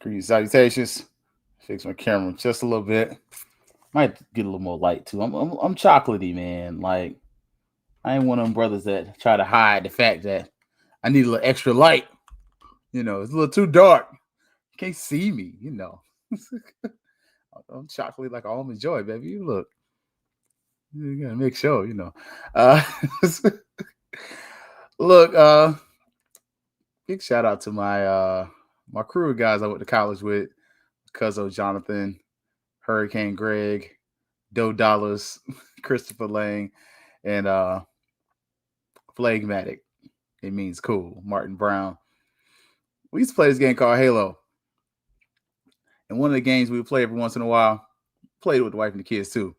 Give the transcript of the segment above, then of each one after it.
Greetings, salutations. Fix my camera just a little bit. Might get a little more light too. I'm chocolatey, man. Like I ain't one of them brothers that try to hide the fact that I need a little extra light. It's a little too dark. You can't see me. I'm chocolatey like almond joy, baby. You look. You gotta make sure. Uh, look. Big shout out to my crew of guys I went to college with. Cuzzo Jonathan, Hurricane Greg, Doe Dollars, Christopher Lang, and Phlegmatic. It means cool. Martin Brown. We used to play this game called Halo. And one of the games we would play every once in a while, played it with the wife and the kids too.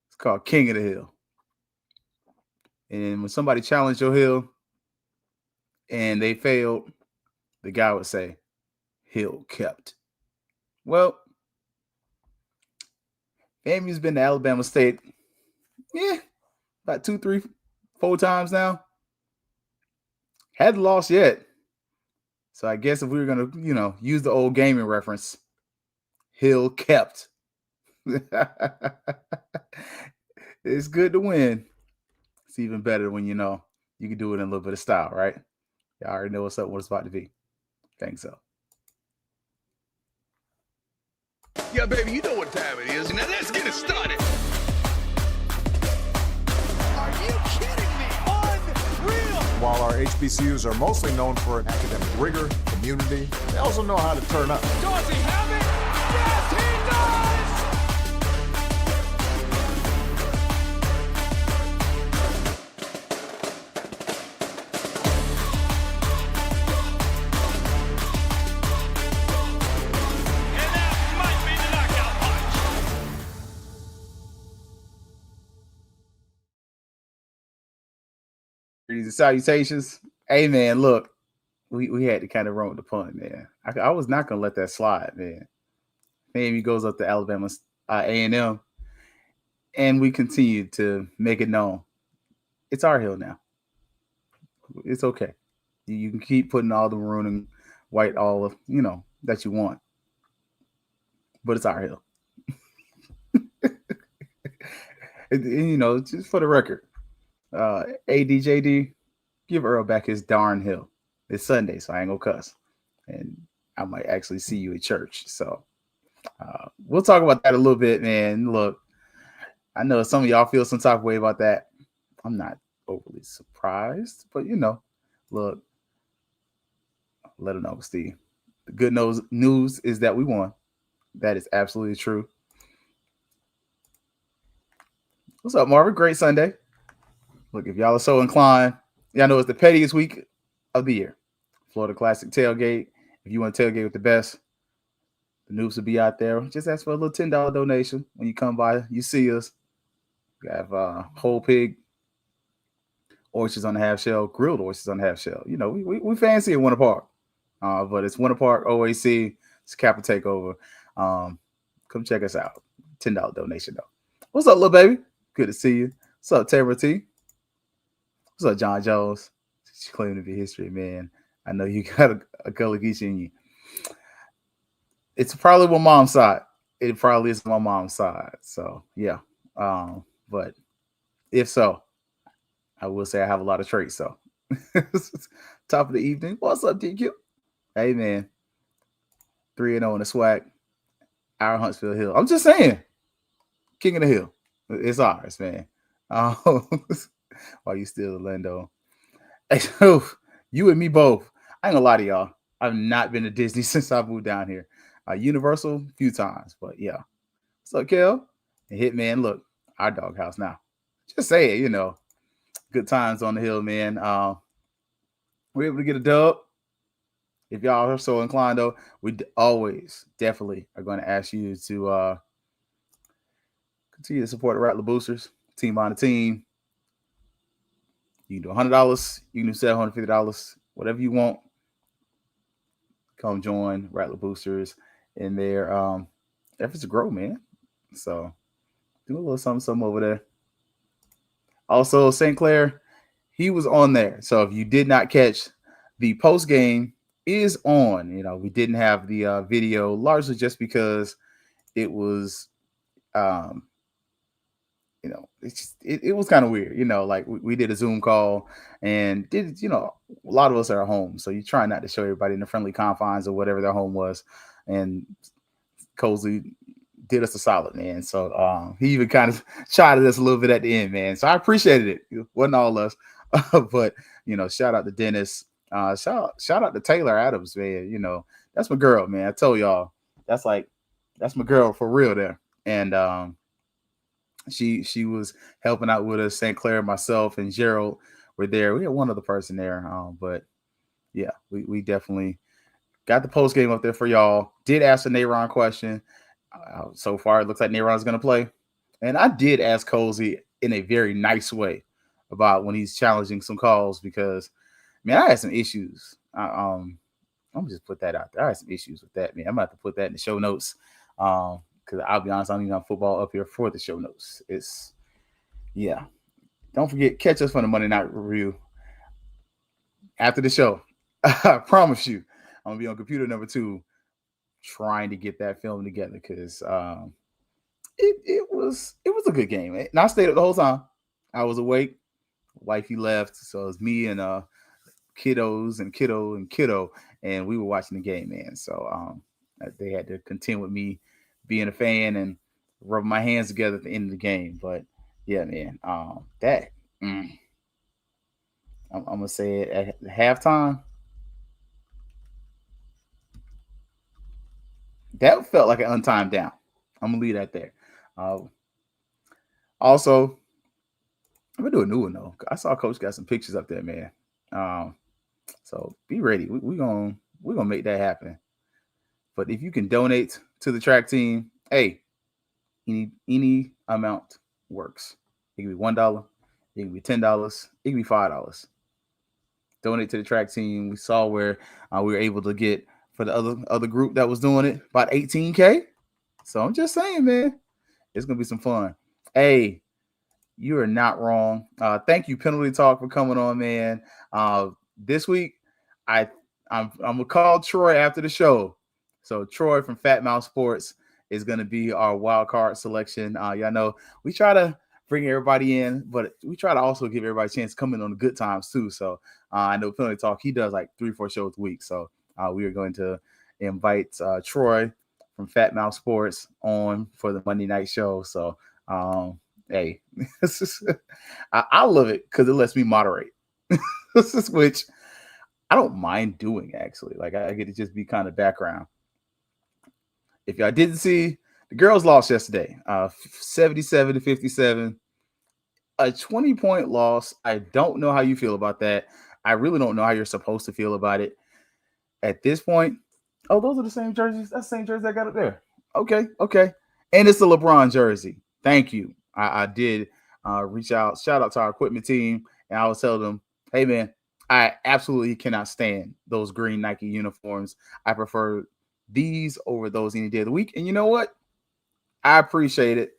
It's called King of the Hill. And when somebody challenged your hill and they failed, the guy would say, "Hill kept." Well, FAMU's been to Alabama State, about 2, 3, 4 times now. Hadn't lost yet. So I guess if we were gonna, use the old gaming reference, Hill kept. It's good to win. It's even better when you can do it in a little bit of style, right? Y'all already know what it's about to be. Think so. Yeah, baby, you know what time it is. Now let's get it started. Are you kidding me? Unreal! While our HBCUs are mostly known for academic rigor, community, they also know how to turn up. Does he have it? Yes, he does! And that might be the knockout punch. Greetings and salutations. Hey man, look, we had to kind of run with the punt, man. I was not gonna let that slide, man. Maybe goes up to Alabama A&M, and we continue to make it known it's our hill now. It's okay. You can keep putting all the maroon and white all of that you want, but it's our hill. And, just for the record, ADJD, give Earl back his darn hill. It's Sunday, so I ain't gonna cuss, and I might actually see you at church. So we'll talk about that a little bit, man. Look, I know some of y'all feel some type of way about that. I'm not overly surprised, but look, let them know, Steve. The good news is that we won. That is absolutely true. What's up, Marvin? Great Sunday. Look, if y'all are so inclined, y'all know it's the pettiest week of the year. Florida Classic tailgate. If you want to tailgate with the best, the noobs will be out there. Just ask for a little $10 donation when you come by. You see us. We have whole pig oysters on the half shell, grilled oysters on the half shell. We fancy at Winter Park, but it's Winter Park OAC. It's Kappa Takeover. Come check us out. $10 donation though. What's up, little baby? Good to see you. What's up, Tamara T? What's up, John Jones? You claim to be history, man. I know you got a Gullah Geechee in you. It's probably on mom's side. It probably is on my mom's side. So yeah. But if so, I will say I have a lot of traits. So top of the evening. What's up, DQ? Hey man. 3-0 in the swag. Our Huntsville Hill. I'm just saying. King of the Hill. It's ours, man. While you still Orlando. You and me both. I ain't gonna lie to y'all. I've not been to Disney since I moved down here. Universal a few times, but yeah. What's up, Kel? And Hitman, look, our doghouse now. Just say it, good times on the hill, man. We're able to get a dub. If y'all are so inclined, though, we always definitely are going to ask you to continue to support the Rattler Boosters, team on the team. You can do $100. You can do $750, whatever you want. Come join Rattler Boosters in their efforts to grow, man. So do a little something over there. Also, St. Clair, he was on there. So if you did not catch the post game is on. We didn't have the video largely just because it was, um, it was kind of weird. Like we did a Zoom call and a lot of us are at home, so you try not to show everybody in the friendly confines of whatever their home was. And Cozy did us a solid, man. So he even kind of chided us a little bit at the end, man. So I appreciated it. It wasn't all us, but shout out to Dennis. Shout out to Taylor Adams, man. That's my girl, man. I told y'all that's my girl for real there. And she was helping out with us. St. Clair, myself, and Gerald were there. We had one other person there, but yeah, we definitely got the post game up there for y'all. Did ask the Nayron question. So far, it looks like Nayron's going to play. And I did ask Cozy in a very nice way about when he's challenging some calls because, man, I had some issues. I'm going to just put that out there. I had some issues with that, man. I'm going to have to put that in the show notes because I'll be honest, I don't even have football up here for the show notes. Yeah. Don't forget, catch us for the Monday Night Review after the show. I promise you, I'm going to be on computer number 2 trying to get that film together because it was a good game. And I stayed up the whole time. I was awake. Wifey left, so it was me and kiddos and kiddo, and we were watching the game, man. So they had to contend with me being a fan and rubbing my hands together at the end of the game. But yeah, man, I'm gonna say it at halftime. That felt like an untimed down. I'm gonna leave that there. Also, I'm gonna do a new one though. I saw Coach got some pictures up there, man. So be ready. We're gonna make that happen. But if you can donate to the track team, hey, any amount works. It can be $1, it can be $10, it can be $5. Donate to the track team. We saw where we were able to get for the other group that was doing it about 18K. So I'm just saying, man, it's gonna be some fun. Hey, you are not wrong. Thank you, Penalty Talk, for coming on, man. This week, I'm gonna call Troy after the show. So Troy from Fat Mouth Sports is gonna be our wild card selection. Y'all know we try to bring everybody in, but we try to also give everybody a chance to come in on the good times too. So I know Penalty Talk, he does like 3-4 shows a week. So we are going to invite Troy from Fat Mouth Sports on for the Monday night show. So hey, I love it because it lets me moderate, which I don't mind doing, actually. Like, I get to just be kind of background. If y'all didn't see, the girls lost yesterday, 77-57, a 20-point loss. I don't know how you feel about that. I really don't know how you're supposed to feel about it at this point. Oh, those are the same jerseys. That's the same jersey I got up there. Okay. And it's the LeBron jersey. Thank you. I did reach out, shout out to our equipment team, and I was telling them, hey, man, I absolutely cannot stand those green Nike uniforms. I prefer these over those any day of the week. And you know what? I appreciate it.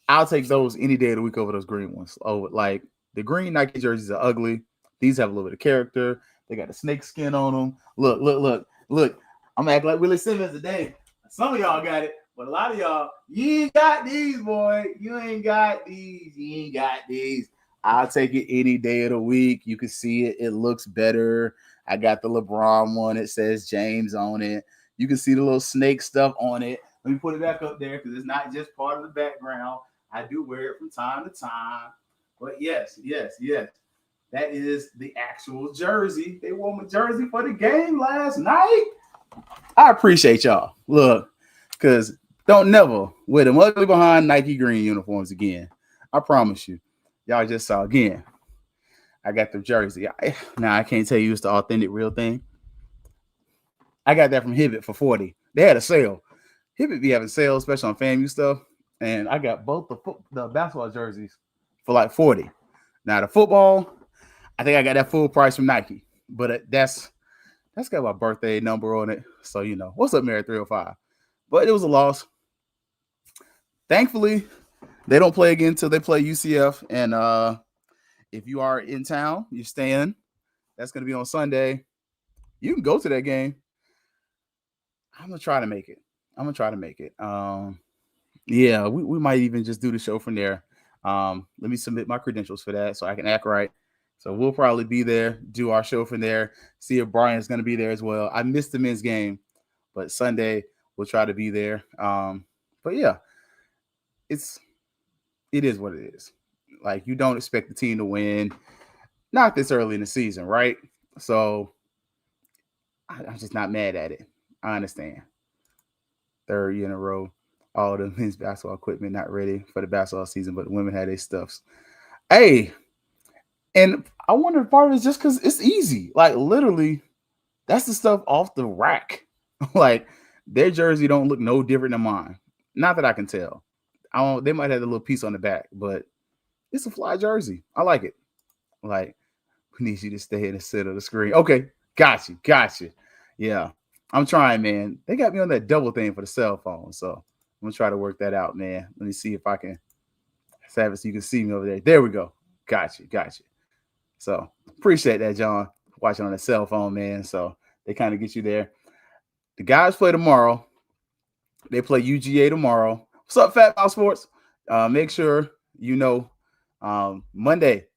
I'll take those any day of the week over those green ones. Oh, like the green Nike jerseys are ugly. These have a little bit of character. They got a snake skin on them. Look. I'm acting like Willie Simmons today. Some of y'all got it. But a lot of y'all, you ain't got these, boy. You ain't got these. You ain't got these. I'll take it any day of the week. You can see it. It looks better. I got the LeBron one. It says James on it. You can see the little snake stuff on it. Let me put it back up there because it's not just part of the background. I do wear it from time to time. But yes. That is the actual jersey. They wore my jersey for the game last night. I appreciate y'all. Look, because don't never wear them ugly behind Nike green uniforms again. I promise you. Y'all just saw again. I got the jersey. Now I can't tell you it's the authentic real thing. I got that from Hibbett for $40. They had a sale. Hibbett be having sales, especially on FAMU stuff. And I got both the basketball jerseys for like $40. Now the football, I think I got that full price from Nike. But that's got my birthday number on it. So, you know, what's up, Mary 305? But it was a loss. Thankfully, they don't play again until they play UCF. And if you are in town, you're staying. That's going to be on Sunday. You can go to that game. I'm gonna try to make it. Yeah, we might even just do the show from there. Let me submit my credentials for that so I can act right. So we'll probably be there, do our show from there, see if Brian's gonna be there as well. I missed the men's game, but Sunday we'll try to be there. But yeah, it is what it is. Like you don't expect the team to win, not this early in the season, right? So I'm just not mad at it. I understand. Third year in a row, all the men's basketball equipment not ready for the basketball season, but the women had their stuffs. Hey, and I wonder if part of it's just because it's easy. Like literally, that's the stuff off the rack. Like their jersey don't look no different than mine. Not that I can tell. I don't. They might have a little piece on the back, but it's a fly jersey. I like it. Like we need you to stay in the center of the screen. Okay, got you. Yeah, I'm trying, man. They got me on that double thing for the cell phone, so I'm gonna try to work that out, man. Let me see if I can have it so you can see me over there. There we go. Got you. So appreciate that, John, watching on the cell phone, man. So they kind of get you there. The guys play tomorrow. They play UGA tomorrow. What's up, Fat Mouse Sports? Make sure you know Monday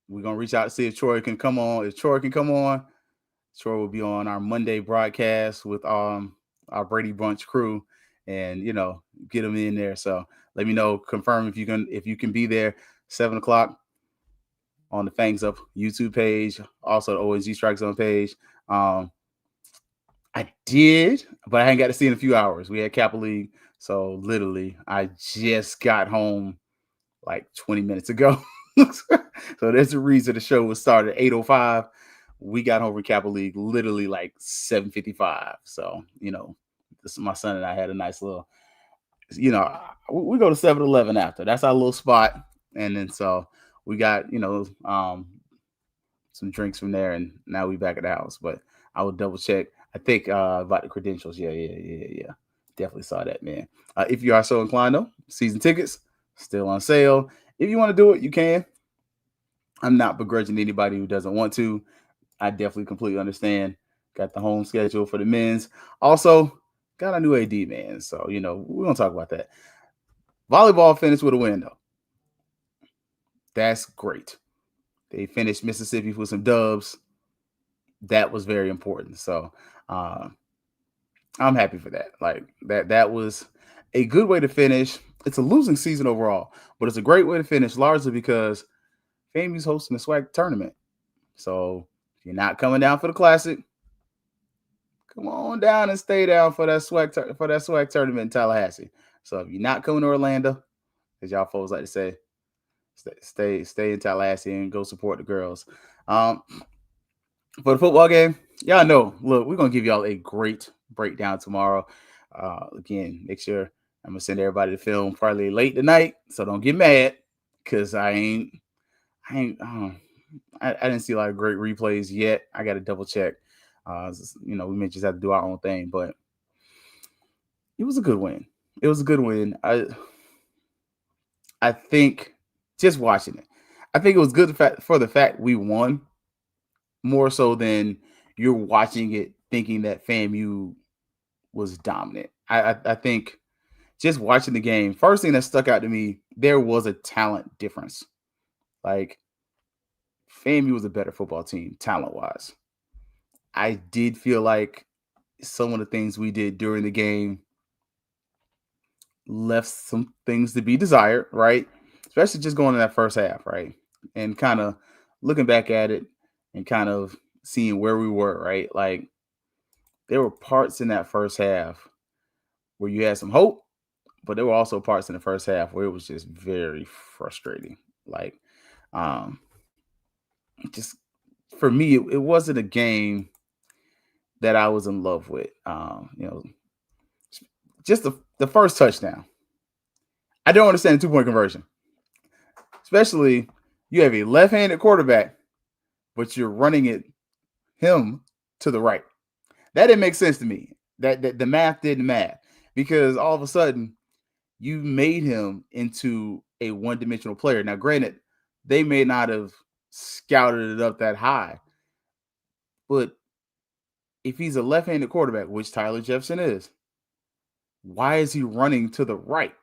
we're gonna reach out to see if Troy can come on. If Troy can come on, Troy will be on our Monday broadcast with our Brady Bunch crew, and get them in there. So let me know, confirm if you can be there 7:00 on the Fangs Up YouTube page, also the OSG Strike Zone page. I did, but I ain't got to see in a few hours. We had Kappa League, so literally I just got home like 20 minutes ago. So there's a reason the show was started at 8:05. We got home from Kappa League literally like 7:55. So, my son and I had a nice little, we go to 7-Eleven after. That's our little spot. And then so we got, some drinks from there, and now we back at the house. But I will double check. I think about the credentials. Yeah. Definitely saw that, man. If you are so inclined, though, season tickets still on sale. If you want to do it, you can. I'm not begrudging anybody who doesn't want to. I definitely completely understand. Got the home schedule for the men's. Also, got a new AD, man. So, we're going to talk about that. Volleyball finished with a win, though. That's great. They finished Mississippi with some dubs. That was very important. So, I'm happy for that. Like, that was a good way to finish. It's a losing season overall, but it's a great way to finish, largely because FAMU's hosting the SWAC tournament. So, if you're not coming down for the Classic, come on down and stay down for that SWAC tournament in Tallahassee. So, if you're not coming to Orlando, as y'all folks like to say, stay in Tallahassee and go support the girls. For the football game, y'all know, look, we're going to give y'all a great breakdown tomorrow. Again, make sure I'm going to send everybody the film probably late tonight, so don't get mad, because I didn't see a lot of great replays yet. I got to double check. We may just have to do our own thing, but it was a good win. I think just watching it, I think it was good for the fact we won, more so than you're watching it thinking that FAMU was dominant. I think just watching the game, first thing that stuck out to me, there was a talent difference. Like, FAMU was a better football team, talent-wise. I did feel like some of the things we did during the game left some things to be desired, right? Especially just going in that first half, right? And kind of looking back at it and kind of seeing where we were, right? Like, there were parts in that first half where you had some hope, but there were also parts in the first half where it was just very frustrating. Like, just for me, it wasn't a game that I was in love with. Just the first touchdown. I don't understand the 2-point conversion. Especially, you have a left-handed quarterback, but you're running him to the right. That didn't make sense to me. That the math didn't math, because all of a sudden you made him into a one-dimensional player. Now, granted, they may not have scouted it up that high, but if he's a left-handed quarterback, which Tyler Jefferson is, why is he running to the right?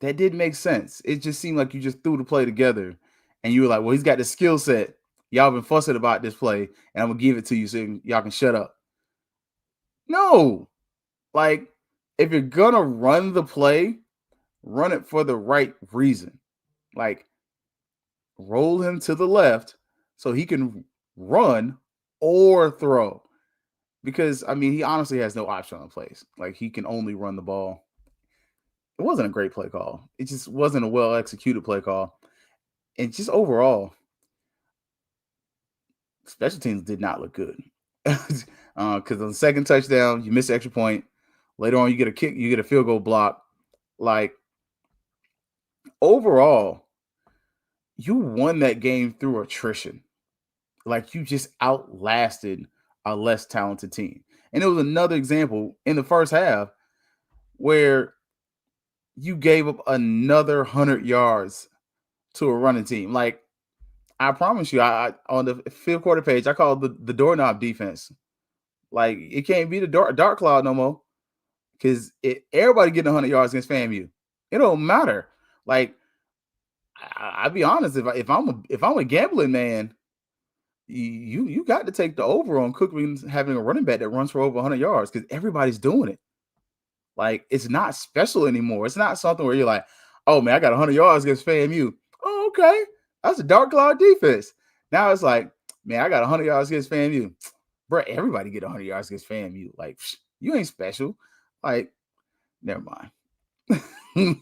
That didn't make sense. It just seemed like you just threw the play together and you were like, well, he's got the skill set. Y'all been fussing about this play, and I'm going to give it to you so y'all can shut up. No. Like, if you're going to run the play, run it for the right reason. Like, roll him to the left so he can run or throw. Because, I mean, he honestly has no option on plays. Like, he can only run the ball. It wasn't a great play call. It just wasn't a well-executed play call. And just overall, special teams did not look good. Because on the second touchdown, you miss the extra point. Later on, you get a kick, you get a field goal block. Like, overall, you won that game through attrition. Like, you just outlasted a less talented team. And it was another example in the first half where you gave up another 100 yards to a running team. Like, I promise you, I on the fifth quarter page, I call it the doorknob defense. Like, it can't be the dark cloud no more, because everybody getting 100 yards against FAMU. It don't matter. Like, I'll be honest, if I'm a gambling man, you got to take the over on Cookman having a running back that runs for over 100 yards, because everybody's doing it. Like, it's not special anymore. It's not something where you're like, oh man, I got 100 yards against FAMU. Oh, okay, that's a dark cloud defense. Now it's like, man, I got 100 yards against FAMU. Bro, everybody get 100 yards against FAMU. Like, you ain't special. Like, never mind.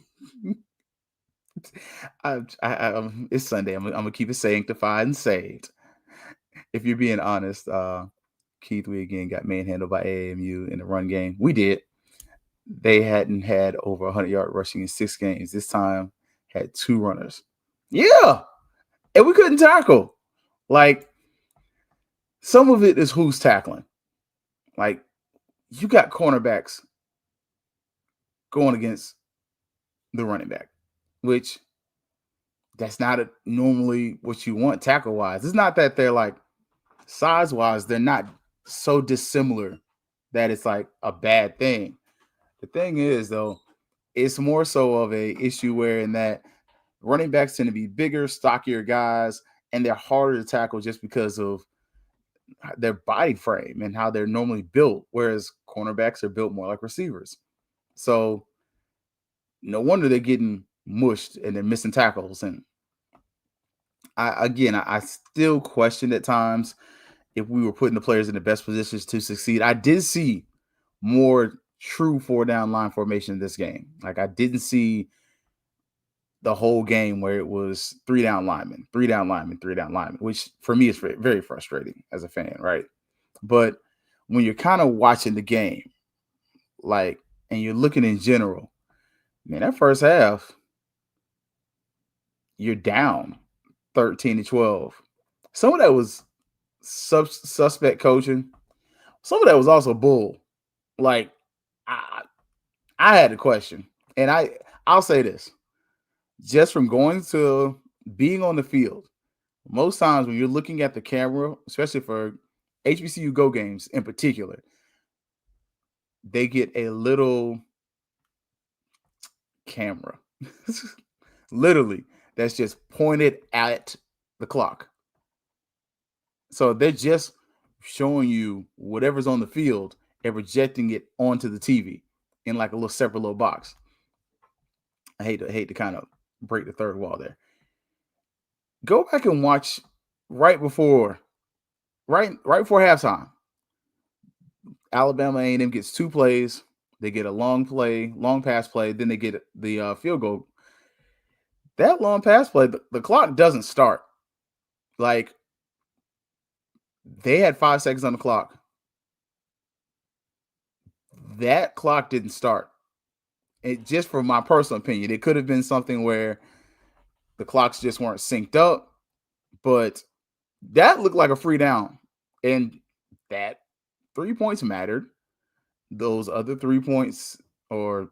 It's Sunday. I'm gonna keep it sanctified and saved. If you're being honest, Keith, we again got manhandled by AAMU in the run game. We did. They hadn't had over 100-yard rushing in 6 games. This time had 2 runners. Yeah, and we couldn't tackle. Like, some of it is who's tackling. Like, you got cornerbacks going against the running back, which that's not normally what you want tackle-wise. It's not that they're like size-wise, they're not so dissimilar that it's like a bad thing. The thing is, though, it's more so of a issue where in that running backs tend to be bigger, stockier guys, and they're harder to tackle just because of their body frame and how they're normally built, whereas cornerbacks are built more like receivers. So no wonder they're getting mushed and they're missing tackles. And I still question at times if we were putting the players in the best positions to succeed. I did see more true 4-down line formation in this game. Like, I didn't see the whole game where it was 3-down linemen, 3-down linemen, 3-down linemen, which for me is very frustrating as a fan, right? But when you're kind of watching the game, like, and you're looking in general, man, that first half, you're down 13-12. Some of that was suspect coaching. Some of that was also bull. Like, I had a question, and I'll say this. Just from going to being on the field, most times when you're looking at the camera, especially for HBCU Go games in particular, they get a little camera, literally, that's just pointed at the clock. So they're just showing you whatever's on the field and projecting it onto the TV in like a little separate little box. I hate to kind of break the third wall there. Go back and watch right before halftime. Alabama A&M gets 2 plays. They get a long pass play. Then they get the field goal. That long pass play, the clock doesn't start. Like, they had 5 seconds on the clock. That clock didn't start. It just, from my personal opinion, it could have been something where the clocks just weren't synced up, but that looked like a free down, and that 3 points mattered. Those other 3 points, or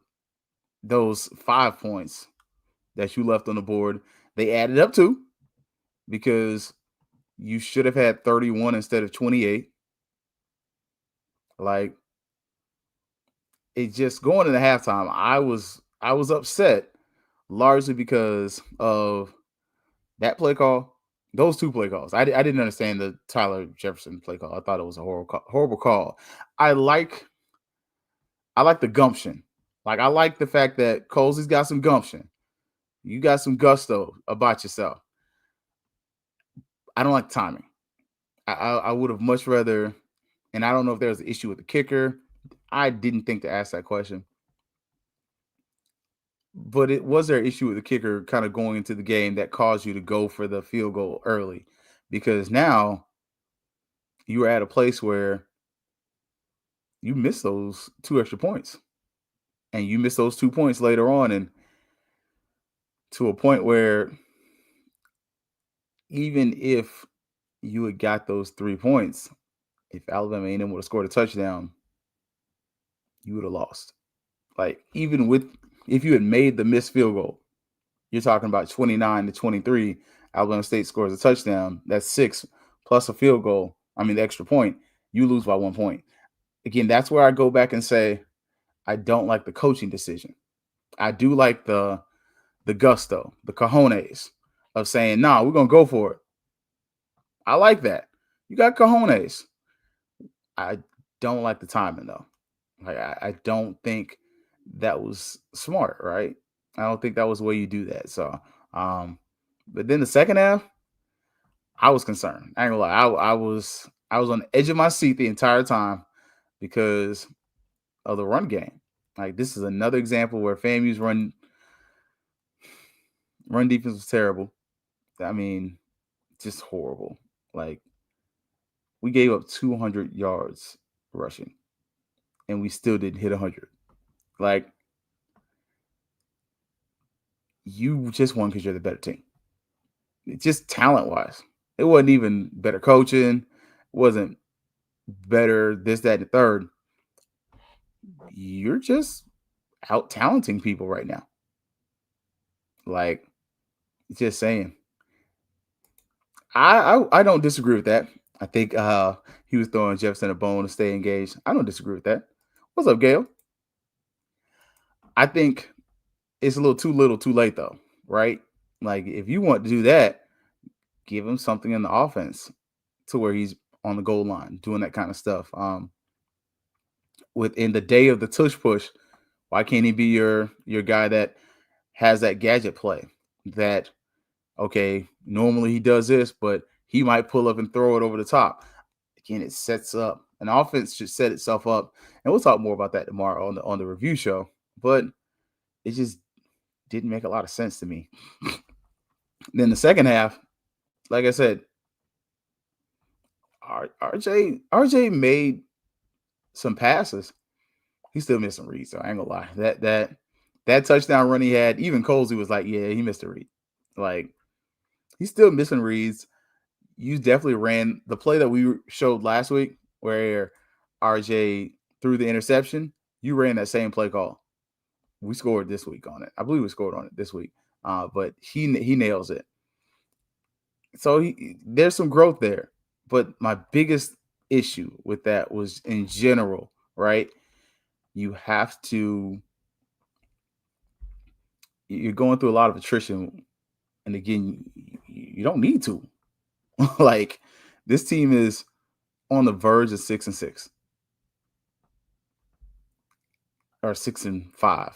those 5 points that you left on the board, they added up to, because you should have had 31 instead of 28. Like, it just going into halftime, I was upset largely because of that play call, those two play calls. I didn't understand the Tyler Jefferson play call. I thought it was a horrible call. I like the gumption. Like, I like the fact that Colsey's got some gumption. You got some gusto about yourself. I don't like the timing. I would have much rather, and I don't know if there's an issue with the kicker. I didn't think to ask that question. But was there an issue with the kicker kind of going into the game that caused you to go for the field goal early? Because now you are at a place where you miss those 2 extra points. And you miss those 2 points later on, and to a point where even if you had got those 3 points, if Alabama A&M would have scored a touchdown, you would have lost. Like, even if you had made the missed field goal, you're talking about 29-23. Alabama State scores a touchdown. That's 6 plus a field goal. I mean, the extra point. You lose by 1 point. Again, that's where I go back and say I don't like the coaching decision. I do like the gusto, the cojones of saying, nah, we're going to go for it. I like that. You got cojones. I don't like the timing, though. Like, I don't think that was smart, right? I don't think that was the way you do that. So, but then the second half, I was concerned. I ain't gonna lie. I was on the edge of my seat the entire time because of the run game. Like, this is another example where FAMU's run defense was terrible. I mean, just horrible. Like, we gave up 200 yards rushing, and we still didn't hit 100. Like, you just won because you're the better team. Just talent-wise. It wasn't even better coaching. It wasn't better this, that, and the third. You're just out-talenting people right now. Like, just saying. I don't disagree with that. I think he was throwing Jefferson a bone to stay engaged. I don't disagree with that. What's up, Gail? I think it's a little too late, though, right? Like, if you want to do that, give him something in the offense to where he's on the goal line doing that kind of stuff. Within the day of the tush push, why can't he be your guy that has that gadget play that, okay, normally he does this, but he might pull up and throw it over the top. Again, it sets up. An offense should set itself up, and we'll talk more about that tomorrow on the review show. But it just didn't make a lot of sense to me. Then the second half, like I said, RJ made some passes. He's still missing reads, so I ain't gonna lie. That touchdown run he had, even Colsey was like, yeah, he missed a read. Like, he's still missing reads. You definitely ran the play that we showed last week where RJ threw the interception. You ran that same play call. We scored this week on it. I believe we scored on it this week. But he nails it. So there's some growth there. But my biggest issue with that was in general, right? You're going through a lot of attrition. And again, you don't need to. Like, this team is on the verge of 6-6 or 6-5.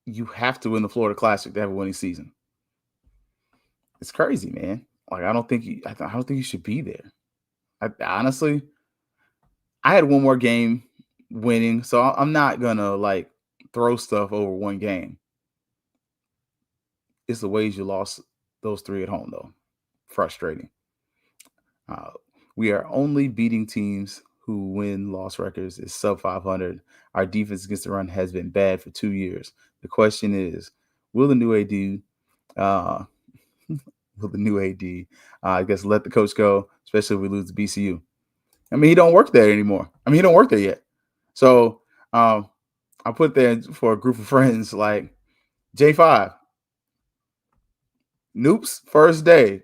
You have to win the Florida Classic to have a winning season. It's crazy, man. Like, I don't think you should be there. Honestly, I had one more game winning, so I'm not gonna like throw stuff over one game. It's the ways you lost those 3 at home, though. Frustrating. We are only beating teams who win-loss records is sub 500. Our defense against the run has been bad for 2 years. The question is, will the new AD, I guess, let the coach go, especially if we lose to BCU? I mean, he don't work there anymore. I mean, he don't work there yet. So I put there for a group of friends like J5. Noop's first day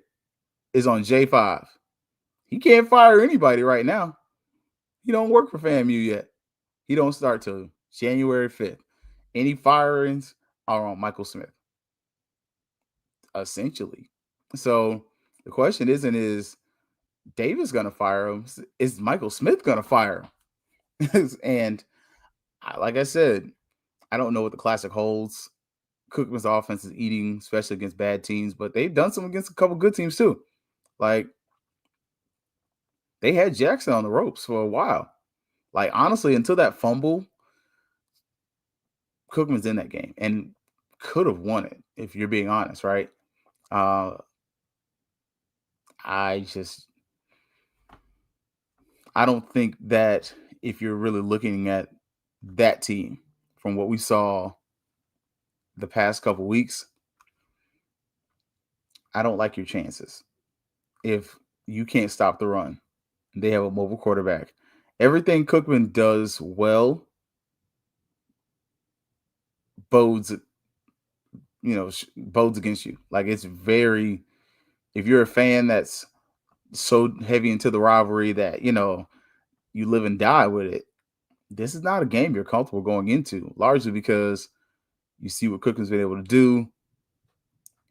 is on J5. He can't fire anybody right now. He don't work for FAMU yet. He don't start till January 5th. Any firings are on Michael Smith, essentially. So the question isn't is Davis gonna fire him? Is Michael Smith gonna fire him? And like I said, I don't know what the classic holds. Cookman's offense is eating, especially against bad teams, but they've done some against a couple good teams too. Like they had Jackson on the ropes for a while. Like honestly, until that fumble, Cookman's in that game and could have won it if you're being honest, right? Uh, I don't think that if you're really looking at that team from what we saw the past couple weeks, I don't like your chances. If you can't stop the run, they have a mobile quarterback. Everything Cookman does well bodes, bodes against you. Like it's very, if you're a fan that's so heavy into the rivalry that, you live and die with it, this is not a game you're comfortable going into, largely because you see what Cookman's been able to do,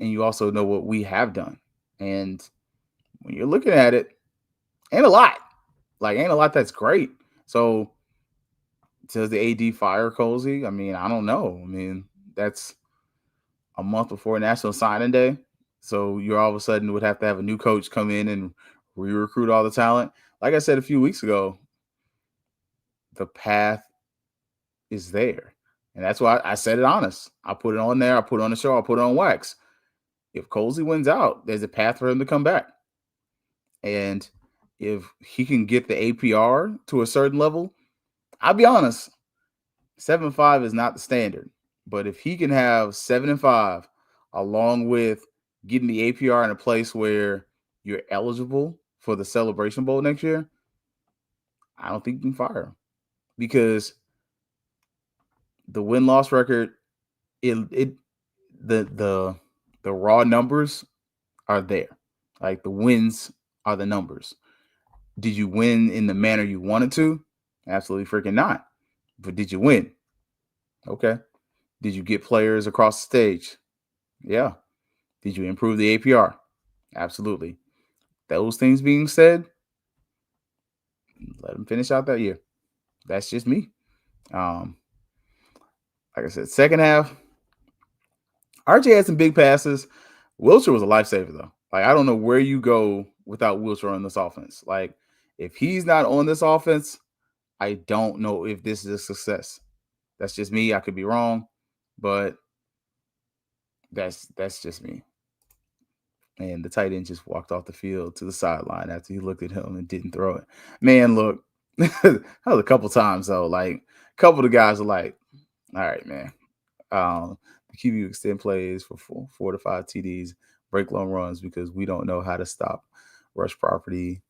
and you also know what we have done. And when you're looking at it, ain't a lot. Like, ain't a lot that's great. So, does the AD fire Cozy? I mean, I don't know. I mean, that's a month before National Signing Day. So, you all of a sudden would have to have a new coach come in and re-recruit all the talent. Like I said a few weeks ago, the path is there. And that's why I said it honest. I put it on there. I put it on the show. I put it on wax. If Colsey wins out, there's a path for him to come back. And if he can get the APR to a certain level, I'll be honest, 7-5 is not the standard. But if he can have 7-5 along with getting the APR in a place where you're eligible for the Celebration Bowl next year, I don't think you can fire him. Because the win-loss record, the raw numbers are there. Like the wins are the numbers. Did you win in the manner you wanted to? Absolutely freaking not. But did you win? Okay. Did you get players across the stage? Yeah. Did you improve the APR? Absolutely. Those things being said, let them finish out that year. That's just me. Like I said, second half, RJ had some big passes. Wilshire was a lifesaver, though. Like, I don't know where you go without Wilshire on this offense. Like, if he's not on this offense, I don't know if this is a success. That's just me. I could be wrong, but that's just me. And the tight end just walked off the field to the sideline after he looked at him and didn't throw it. Man, look, that was a couple times, though. Like, a couple of the guys are like, all right, man. The QB extend plays for 4 to 5 TDs, break long runs because we don't know how to stop rush properly,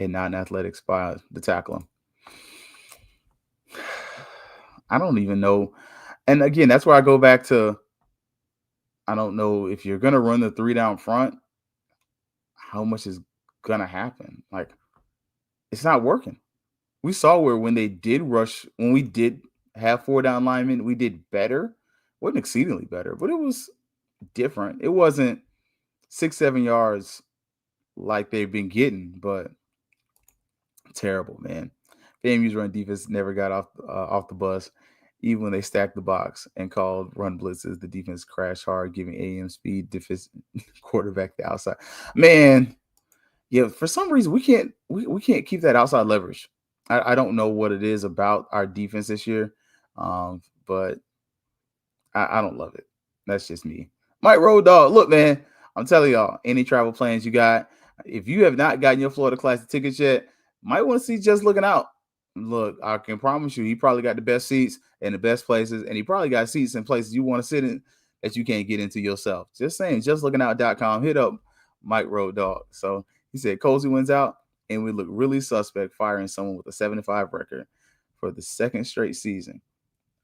and non-athletic spot to tackle him. I don't even know. And again, that's where I go back to, I don't know if you're going to run the 3 down front, how much is going to happen? Like, it's not working. We saw where when they did rush, when we did have 4 down linemen, we did better. It wasn't exceedingly better, but it was different. It wasn't 6-7 yards like they've been getting, but terrible, man. FAMU's run defense never got off the bus, even when they stacked the box and called run blitzes. The defense crashed hard, giving A&M speed defense quarterback the outside. Man, yeah, for some reason we can't keep that outside leverage. I don't know what it is about our defense this year, but I don't love it. That's just me. Mike Road Dog, look, man, I'm telling y'all, any travel plans you got, if you have not gotten your Florida Classic tickets yet, might want to see Just Looking Out. Look, I can promise you, he probably got the best seats and the best places, and he probably got seats in places you want to sit in that you can't get into yourself. Just saying, justlookingout.com. Hit up Mike Road Dog. So he said, Cozy wins out, and we look really suspect firing someone with a 7-5 record for the second straight season.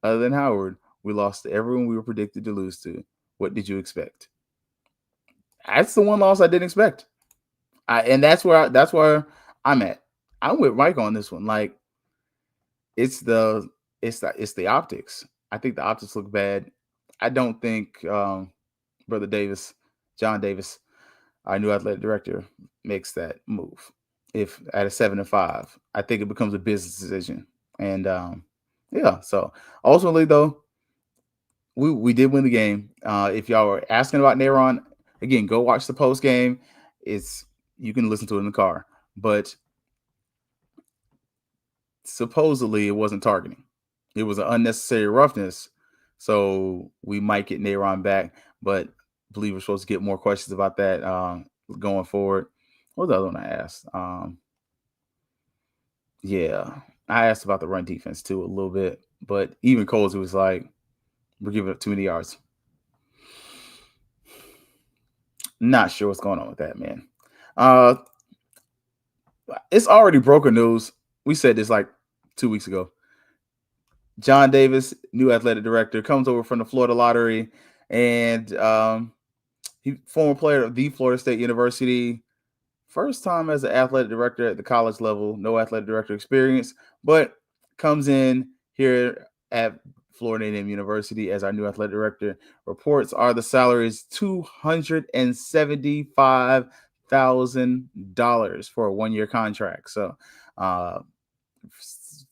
Other than Howard, we lost to everyone we were predicted to lose to. What did you expect? That's the one loss I didn't expect. And that's where I'm at. I'm with Mike on this one. Like it's the optics. I think the optics look bad. I don't think Brother Davis, John Davis, our new athletic director, makes that move. If at a 7-5, I think it becomes a business decision. And yeah, so ultimately though, we did win the game. If y'all were asking about Nayron, again, go watch the post game. It's you can listen to it in the car, but supposedly it wasn't targeting. It was an unnecessary roughness. So we might get Nayron back, but I believe we're supposed to get more questions about that going forward. What was the other one I asked? Yeah, I asked about the run defense too a little bit, but even Coles was like, we're giving up too many yards. Not sure what's going on with that, man. It's already broken news. We said this like 2 weeks ago. John Davis, new athletic director, comes over from the Florida Lottery, and he former player of the Florida State University. First time as an athletic director at the college level, no athletic director experience, but comes in here at Florida A&M University as our new athletic director. Reports are the salary is $275,000 for a 1-year contract. So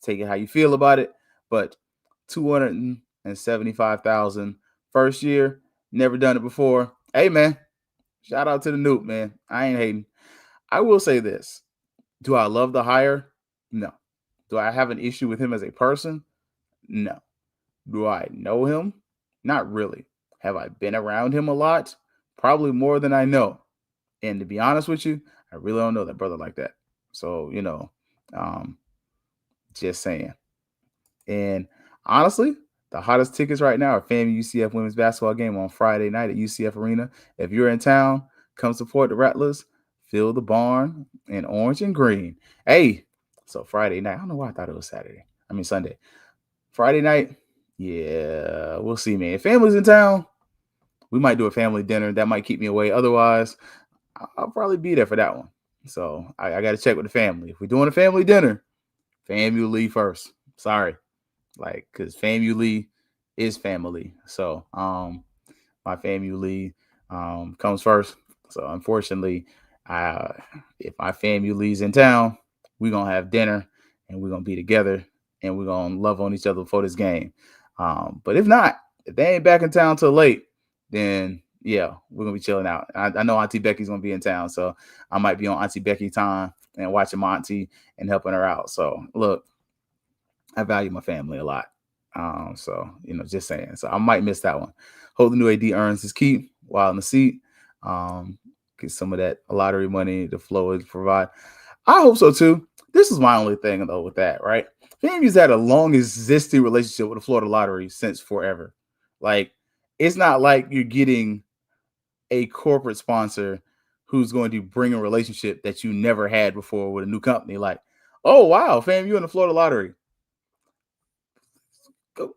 take it how you feel about it, but $275,000 first year, never done it before. Hey man, shout out to the Noob, man. I ain't hating. I will say this. Do I love the hire? No. Do I have an issue with him as a person? No. Do I know him? Not really. Have I been around him a lot? Probably more than I know. And to be honest with you, I really don't know that brother like that. So, just saying. And honestly, the hottest tickets right now are FAMU UCF women's basketball game on Friday night at UCF Arena. If you're in town, come support the Rattlers. Fill the barn in orange and green. Hey, so Friday night. I don't know why I thought it was Sunday. Friday night. Yeah, we'll see, man. If family's in town, we might do a family dinner. That might keep me away. Otherwise, I'll probably be there for that one. So I got to check with the family. If we're doing a family dinner, FAMU Lee first. Sorry. Because FAMU Lee is family. So my FAMU Lee comes first. So unfortunately, if my FAMU Lee's in town, we're going to have dinner and we're going to be together and we're going to love on each other before this game. But if not, if they ain't back in town till late, then yeah, we're going to be chilling out. I know Auntie Becky's going to be in town, so I might be on Auntie Becky time and watching my auntie and helping her out. So look, I value my family a lot. So, just saying. So I might miss that one. Hope the new AD earns his keep while in the seat. Get some of that lottery money to flow and provide. I hope so too. This is my only thing though with that, right? FAMU's had a long existing relationship with the Florida Lottery since forever. Like, it's not like you're getting a corporate sponsor who's going to bring a relationship that you never had before with a new company. Like, oh wow, FAMU and the Florida Lottery.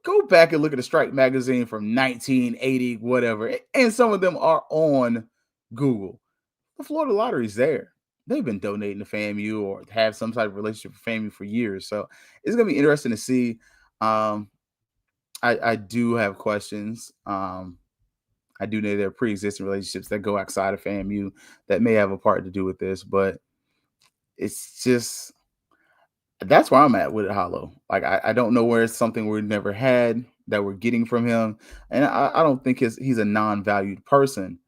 Go back and look at the Strike magazine from 1980, whatever. And some of them are on Google. The Florida Lottery's there. They've been donating to FAMU or have some type of relationship with FAMU for years. So it's going to be interesting to see. I do have questions. I do know there are pre-existing relationships that go outside of FAMU that may have a part to do with this, but it's just that's where I'm at with it, Hollow. Like I don't know where it's something we've never had that we're getting from him, and I don't think he's a non-valued person,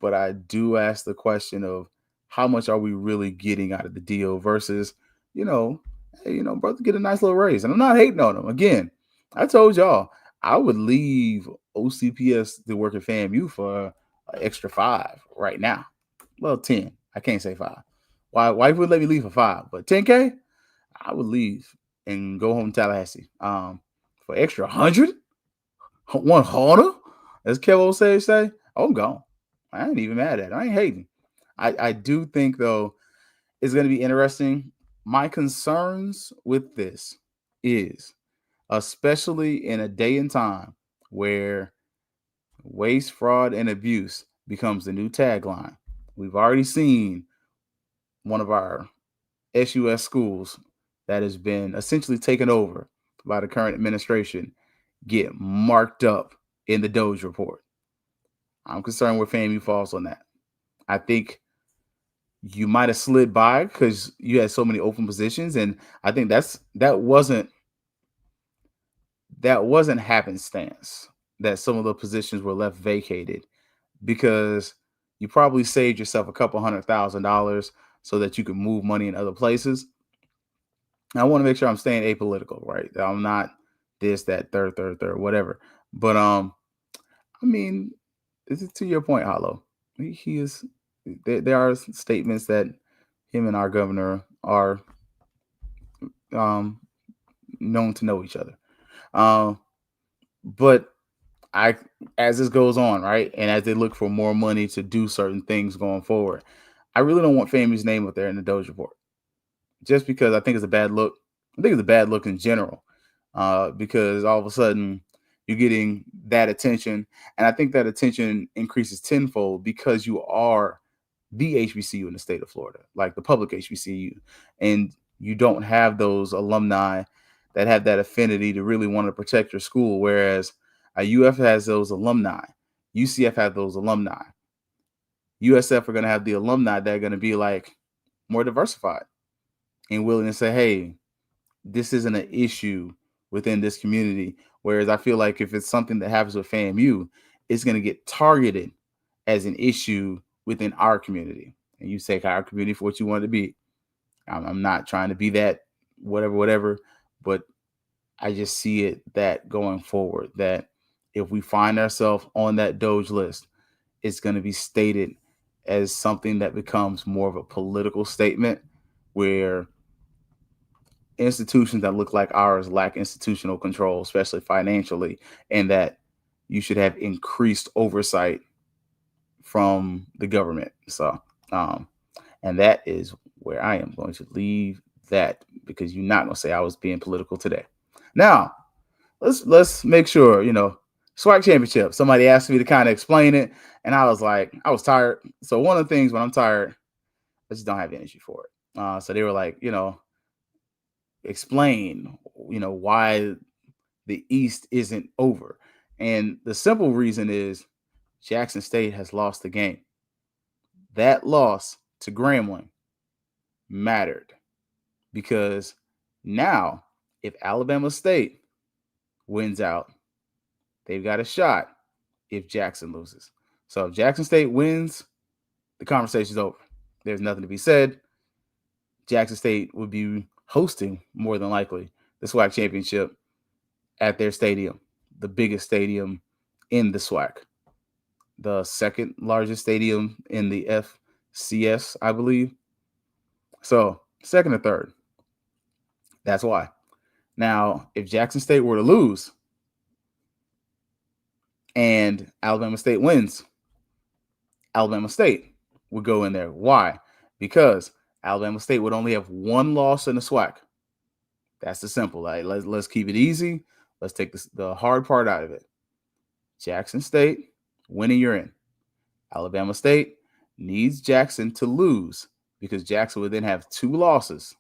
but I do ask the question of how much are we really getting out of the deal versus, hey, brother, get a nice little raise. And I'm not hating on him. Again, I told y'all I would leave OCPS to work at FAMU for an extra 5 right now. Well, 10. I can't say 5. Wife would let me leave for 5, but 10K, I would leave and go home to Tallahassee. For extra 100, 100, as Kevo say, I'm gone. I ain't even mad at it. I ain't hating. I do think though it's going to be interesting. My concerns with this is, especially in a day and time where waste, fraud, and abuse becomes the new tagline. We've already seen one of our SUS schools that has been essentially taken over by the current administration get marked up in the Doge report. I'm concerned where FAMU falls on that. I think you might have slid by because you had so many open positions, and I think that wasn't happenstance that some of the positions were left vacated, because you probably saved yourself a couple $100,000 so that you could move money in other places. I want to make sure I'm staying apolitical, right? I'm not this, that, third, whatever. But I mean, this is to your point, Hollow. He is. There are statements that him and our governor are known to know each other. But as this goes on, right, and as they look for more money to do certain things going forward, I really don't want FAMU's name up there in the Doge report, just because I think it's a bad look. I think it's a bad look in general, because all of a sudden you're getting that attention, and I think that attention increases tenfold because you are the HBCU in the state of Florida, like the public HBCU, and you don't have those alumni that have that affinity to really want to protect your school, whereas UF has those alumni, UCF have those alumni, USF are going to have the alumni that are going to be like more diversified and willing to say, hey, this isn't an issue within this community. Whereas I feel like if it's something that happens with FAMU, it's going to get targeted as an issue within our community. And you take our community for what you want it to be. I'm not trying to be that whatever, but I just see it that going forward, that if we find ourselves on that Doge list, it's going to be stated as something that becomes more of a political statement, where institutions that look like ours lack institutional control, especially financially, and that you should have increased oversight from the government. So, and that is where I am going to leave that, because you're not going to say I was being political today. Now, let's make sure, SWAC championship. Somebody asked me to kind of explain it, and I was like, I was tired. So one of the things when I'm tired, I just don't have energy for it. So they were like, explain, why the East isn't over. And the simple reason is Jackson State has lost the game. That loss to Grambling mattered, because now if Alabama State wins out, they've got a shot if Jackson loses. So if Jackson State wins, the conversation's over. There's nothing to be said. Jackson State would be hosting, more than likely, the SWAC championship at their stadium, the biggest stadium in the SWAC, the second largest stadium in the FCS, I believe. So second or third. That's why. Now, if Jackson State were to lose and Alabama State wins, Alabama State would go in there. Why? Because Alabama State would only have one loss in the SWAC. That's the simple. Like, let's keep it easy. Let's take the hard part out of it. Jackson State, winning, you're in. Alabama State needs Jackson to lose, because Jackson would then have two losses,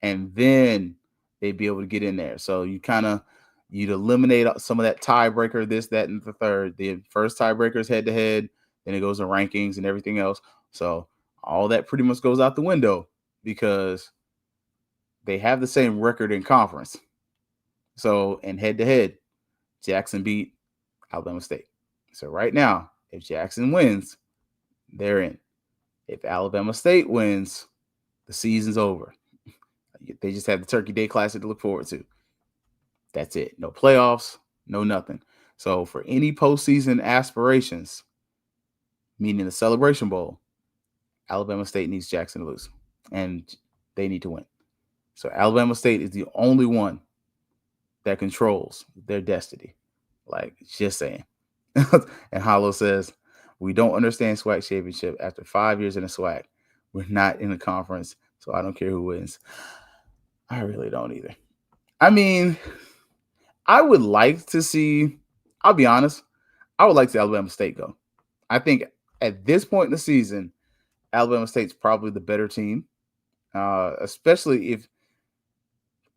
and then they'd be able to get in there. So you'd eliminate some of that tiebreaker, this, that, and the third. The first tiebreaker is head-to-head, then it goes to rankings and everything else. So all that pretty much goes out the window, because they have the same record in conference. So in head-to-head, Jackson beat Alabama State. So right now, if Jackson wins, they're in. If Alabama State wins, the season's over. They just have the Turkey Day Classic to look forward to. That's it. No playoffs, no nothing. So for any postseason aspirations, meaning the Celebration Bowl, Alabama State needs Jackson to lose, and they need to win. So Alabama State is the only one that controls their destiny. Like, just saying. And Hollow says, we don't understand SWAC championship. After 5 years in the SWAC, we're not in the conference, so I don't care who wins. I really don't either. I mean, I would like to see, I'll be honest, I would like to see Alabama State go. I think at this point in the season, Alabama State's probably the better team. especially if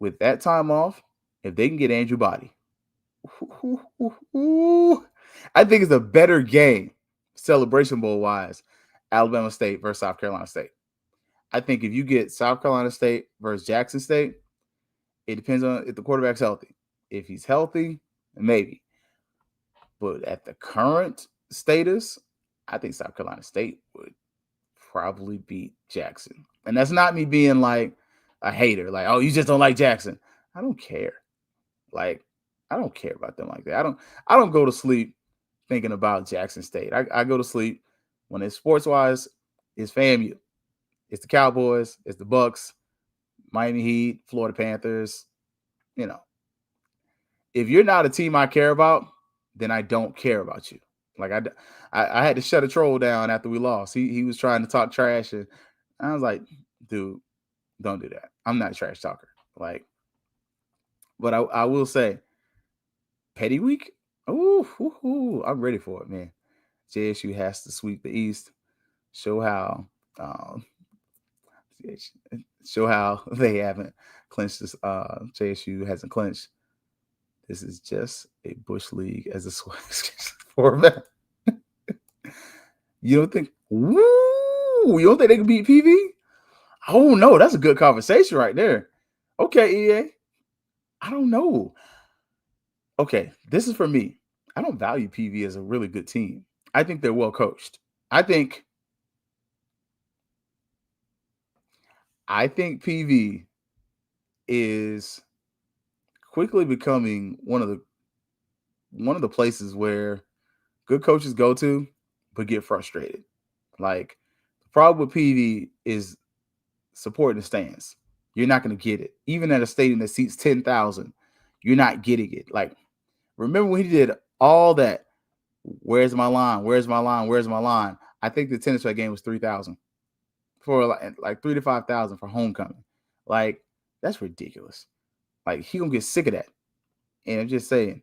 with that time off, if they can get Andrew Body. I think it's a better game, Celebration Bowl wise, Alabama State versus South Carolina State. I think if you get South Carolina State versus Jackson State, it depends on if the quarterback's healthy. If he's healthy, maybe. But at the current status, I think South Carolina State would probably beat Jackson. And that's not me being like a hater, like, oh, you just don't like Jackson. I don't care. Like, I don't care about them like that. I don't go to sleep thinking about Jackson State. I go to sleep when it's sports wise, it's FAMU. It's the Cowboys, it's the Bucks, Miami Heat, Florida Panthers. You know, if you're not a team I care about, then I don't care about you. Like I had to shut a troll down after we lost. He was trying to talk trash, and I was like, dude, don't do that. I'm not a trash talker. Like, but I will say, Petty Week. Ooh, I'm ready for it, man. JSU has to sweep the East. Show how they haven't clinched this. JSU hasn't clinched. This is just a Bush League as a format. You don't think? You don't think they can beat PV? Oh no, that's a good conversation right there. Okay, EA. I don't know. Okay, this is for me. I don't value PV as a really good team. I think they're well coached. I think PV is quickly becoming one of the places where good coaches go to but get frustrated. Like, the problem with PV is support in the stands. You're not going to get it. Even at a stadium that seats 10,000, you're not getting it. Like, remember when he did all that, where's my line? Where's my line? Where's my line? I think the attendance for that game was 3,000 for like 3,000 to 5,000 for homecoming. Like, that's ridiculous. Like, he gonna get sick of that. And I'm just saying,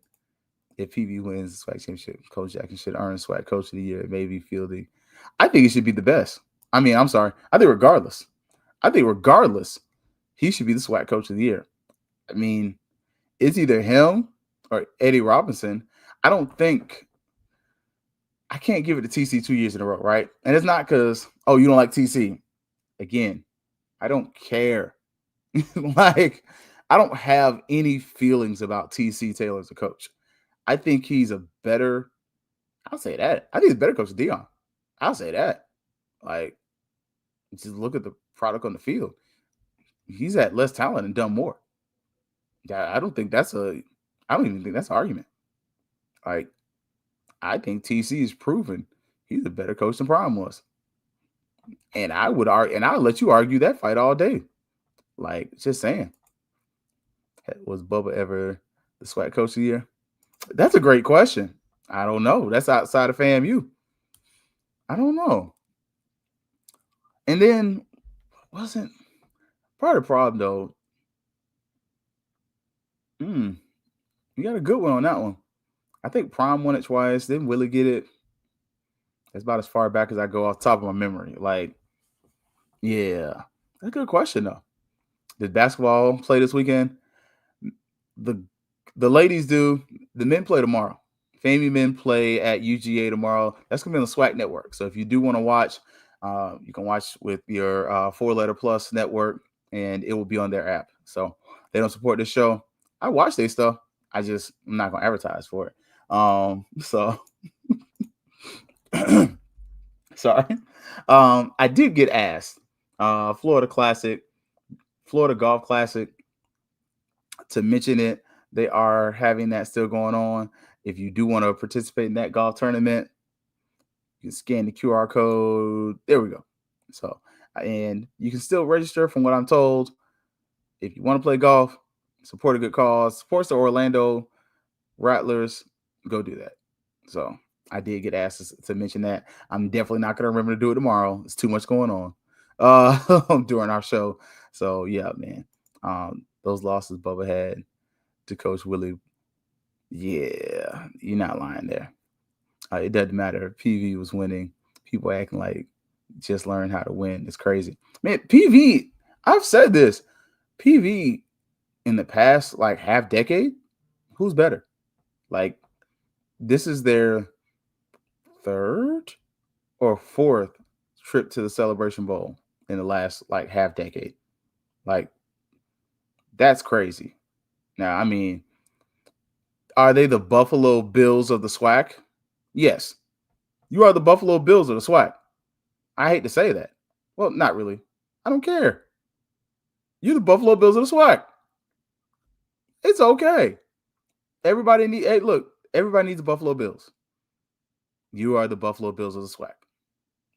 if PV wins the SWAC championship, Coach Jackson should earn SWAC Coach of the Year. Maybe Fieldy. I think he should be the best. I mean, I'm sorry. I think regardless, he should be the SWAC Coach of the Year. I mean, it's either him or Eddie Robinson. I can't give it to TC 2 years in a row, right? And it's not because, oh, you don't like TC. Again, I don't care. Like, I don't have any feelings about TC Taylor as a coach. I think he's a better, I'll say that. I think he's a better coach than Dion. I'll say that. Like, just look at the product on the field. He's had less talent and done more. I don't even think that's an argument. Like, I think TC is proven he's a better coach than Prime was. And I would argue, and I'll let you argue that fight all day. Like, just saying. Was Bubba ever the SWAC Coach of the Year? That's a great question. I don't know. That's outside of FAMU. I don't know. And then wasn't part of the problem though. You got a good one on that one. I think Prime won it twice. Didn't Willie get it? That's about as far back as I go off the top of my memory. Like, yeah, that's a good question though. Did basketball play this weekend? The ladies do. The men play tomorrow. FAMU men play at UGA tomorrow. That's gonna be on the SWAC network. So if you do want to watch, you can watch with your 4-letter plus network, and it will be on their app. So they don't support this show. I watch their stuff. I'm not gonna advertise for it. So sorry. I did get asked, Florida Golf Classic, to mention it. They are having that still going on. If you do want to participate in that golf tournament, you can scan the QR code. There we go. So, and you can still register from what I'm told. If you want to play golf, support a good cause, supports the Orlando Rattlers, go do that. So I did get asked to mention that. I'm definitely not going to remember to do it tomorrow. It's too much going on during our show. So yeah, man, those losses Bubba had to Coach Willie, yeah, you're not lying there. It doesn't matter. PV was winning. People acting like just learned how to win. It's crazy. Man, PV, I've said this. PV in the past like half decade, who's better? Like this is their third or fourth trip to the Celebration Bowl in the last like half decade. Like that's crazy. Now, I mean, are they the Buffalo Bills of the SWAC? Yes. You are the Buffalo Bills of the SWAC. I hate to say that. Well, not really. I don't care. You're the Buffalo Bills of the SWAC. It's okay. Hey, look, everybody needs the Buffalo Bills. You are the Buffalo Bills of the SWAC.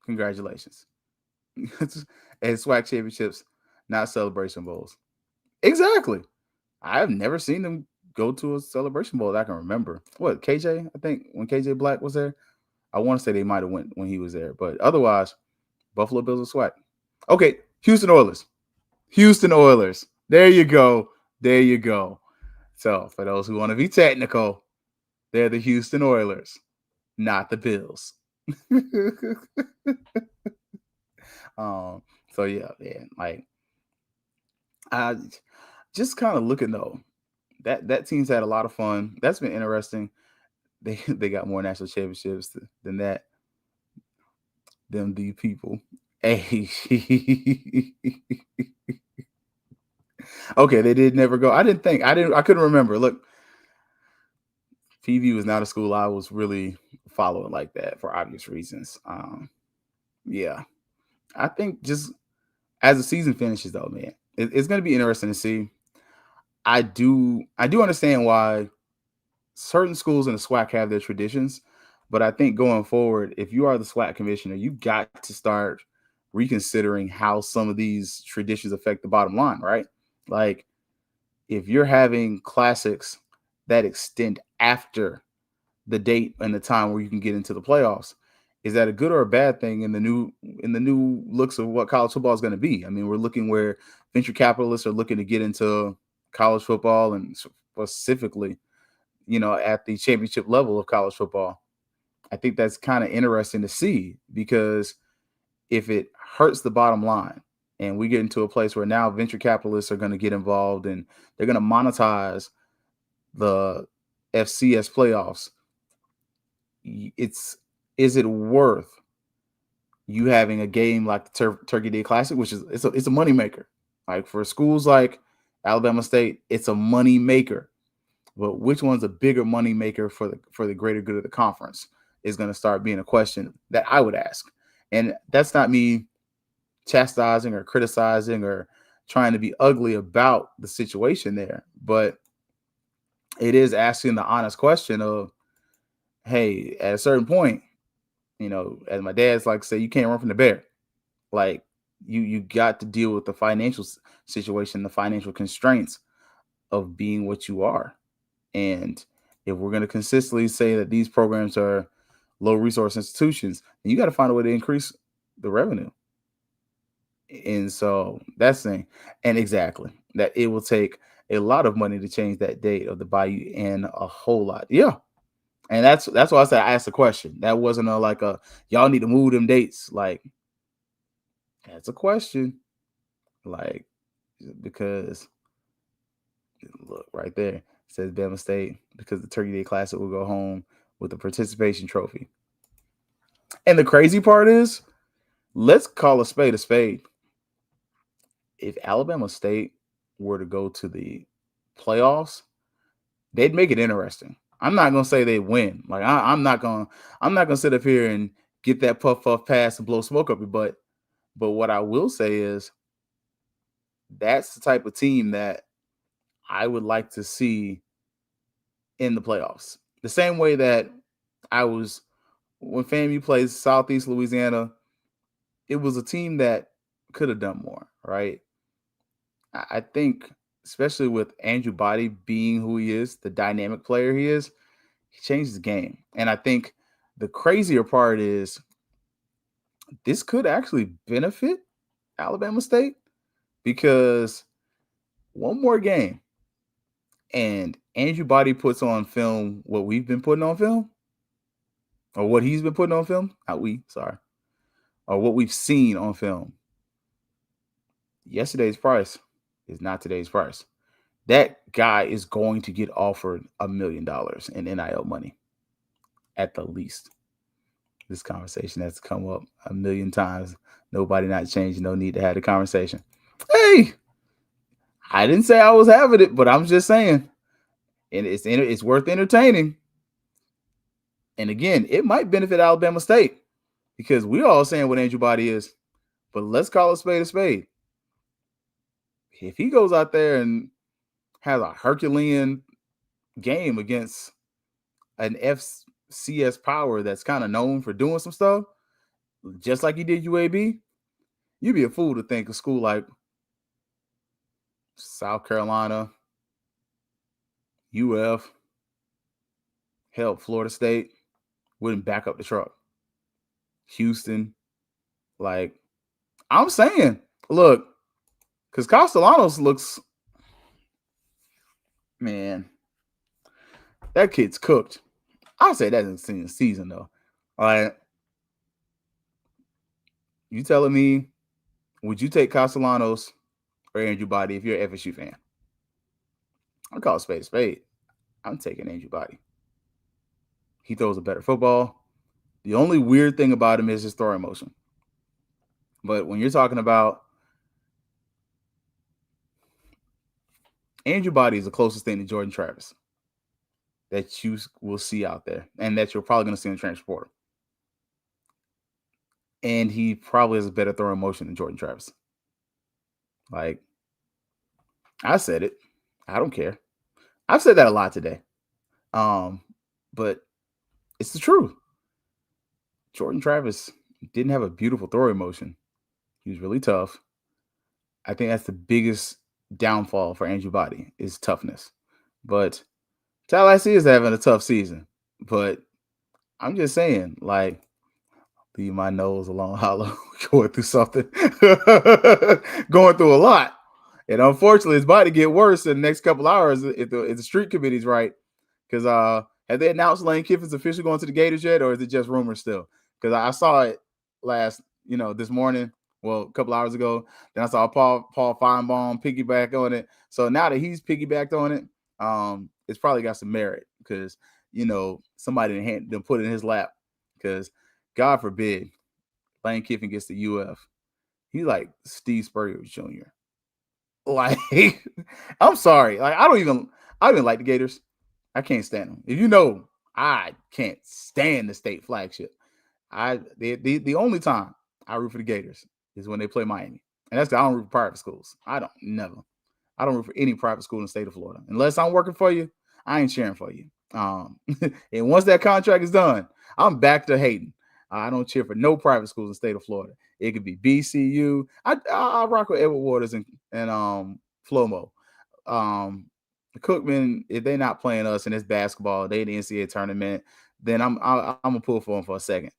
Congratulations. And SWAC championships, not Celebration Bowls. Exactly. I've never seen them go to a Celebration Bowl that I can remember. What, KJ? I think when KJ Black was there, I want to say they might have went when he was there. But otherwise, Buffalo Bills of SWAC. Okay, Houston Oilers. Houston Oilers. There you go. There you go. So for those who want to be technical, they're the Houston Oilers, not the Bills. So yeah, man. Like I just kind of looking though. That team's had a lot of fun. That's been interesting. They got more national championships than that. Them the people. Hey. Okay, they did never go. I couldn't remember. Look, PV was not a school I was really following like that for obvious reasons. Yeah. I think just as the season finishes though, man, it's gonna be interesting to see. I do understand why certain schools in the SWAC have their traditions, but I think going forward, if you are the SWAC commissioner, you got to start reconsidering how some of these traditions affect the bottom line, right? Like if you're having classics that extend after the date and the time where you can get into the playoffs, is that a good or a bad thing in the new looks of what college football is going to be? I mean, we're looking where venture capitalists are looking to get into college football and specifically, at the championship level of college football. I think that's kind of interesting to see because if it hurts the bottom line and we get into a place where now venture capitalists are going to get involved and they're going to monetize the FCS playoffs, is it worth you having a game like the Turkey Day Classic, which is it's a moneymaker. Like for schools like Alabama State, it's a money maker. But which one's a bigger money maker for the greater good of the conference is going to start being a question that I would ask. And that's not me chastising or criticizing or trying to be ugly about the situation there, but it is asking the honest question of, hey, at a certain point, as my dad's like to say, you can't run from the bear. Like you got to deal with the financial situation, the financial constraints of being what you are. And if we're going to consistently say that these programs are low resource institutions, then you got to find a way to increase the revenue. And so that's the thing. And exactly that it will take a lot of money to change that date of the Bayou and a whole lot. Yeah. And that's why I said I asked the question. That wasn't y'all need to move them dates. Like, that's a question. Like, because look right there. It says Bama State, because the Turkey Day Classic will go home with the participation trophy. And the crazy part is, let's call a spade a spade. If Alabama State were to go to the playoffs, they'd make it interesting. I'm not gonna say they win. Like I'm not gonna sit up here and get that puff pass and blow smoke up your butt. But what I will say is that's the type of team that I would like to see in the playoffs. The same way that when FAMU plays Southeast Louisiana, it was a team that could have done more, right? I think, especially with Andrew Body being who he is, the dynamic player he is, he changed the game. And I think the crazier part is this could actually benefit Alabama State because one more game and Andrew Body puts on film what we've been putting on film, or what he's been putting on film, or what we've seen on film. Yesterday's price is not today's price. That guy is going to get offered $1 million in NIL money at the least. This conversation has come up a million times. Nobody not changing. No need to have the conversation. Hey, I didn't say I was having it, but I'm just saying, and it's worth entertaining. And again, it might benefit Alabama State because we all saying what Andrew Body is, but let's call a spade a spade. If he goes out there and has a Herculean game against an FCS power that's kind of known for doing some stuff, just like he did UAB, you'd be a fool to think a school like South Carolina, UF, hell, Florida State wouldn't back up the truck. Houston, like, I'm saying, look, because Castellanos looks, man, that kid's cooked. I'll say that in the season, though. All right. You telling me, would you take Castellanos or Andrew Body if you're an FSU fan? I call it spade a spade. I'm taking Andrew Body. He throws a better football. The only weird thing about him is his throwing motion. But when you're talking about Andrew Body is the closest thing to Jordan Travis that you will see out there and that you're probably going to see in the transfer portal. And he probably has a better throwing motion than Jordan Travis. Like, I said it. I don't care. I've said that a lot today. But it's the truth. Jordan Travis didn't have a beautiful throwing motion. He was really tough. I think that's the biggest downfall for Andrew Body is toughness. But Tallahassee is having a tough season. But I'm just saying, like, leave my nose alone, hollow, going through something, going through a lot. And unfortunately, it's about to get worse in the next couple hours if the street committee's right. Because have they announced Lane Kiffin's officially going to the Gators yet, or is it just rumors still? Because I saw it this morning, well, a couple hours ago. Then I saw Paul Feinbaum piggyback on it. So now that he's piggybacked on it, it's probably got some merit because, somebody didn't put it in his lap. Because God forbid Lane Kiffin gets to UF. He's like Steve Spurrier Jr. Like, I'm sorry. Like, I don't even like the Gators. I can't stand them. If you know, I can't stand the state flagship. The only time I root for the Gators is when they play Miami. And that's because I don't root for private schools. I don't root for any private school in the state of Florida. Unless I'm working for you, I ain't cheering for you. And once that contract is done, I'm back to hating. I don't cheer for no private schools in the state of Florida. It could be BCU. I rock with Edward Waters and Flomo. Cookman, if they're not playing us and it's basketball, they in the NCAA tournament, then I'm gonna pull for them for a second.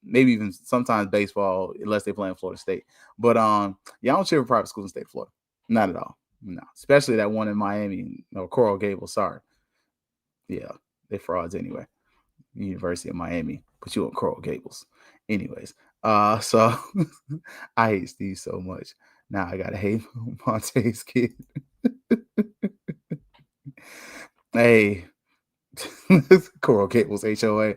Maybe even sometimes baseball, unless they play in Florida State. But I don't cheer for private schools in the state of Florida. Not at all. No, especially that one in Miami, Coral Gables. Sorry. Yeah, they're frauds anyway. University of Miami, but you on Coral Gables. Anyways, so I hate Steve so much. Now I gotta hate Monte's kid. Hey, Coral Gables HOA.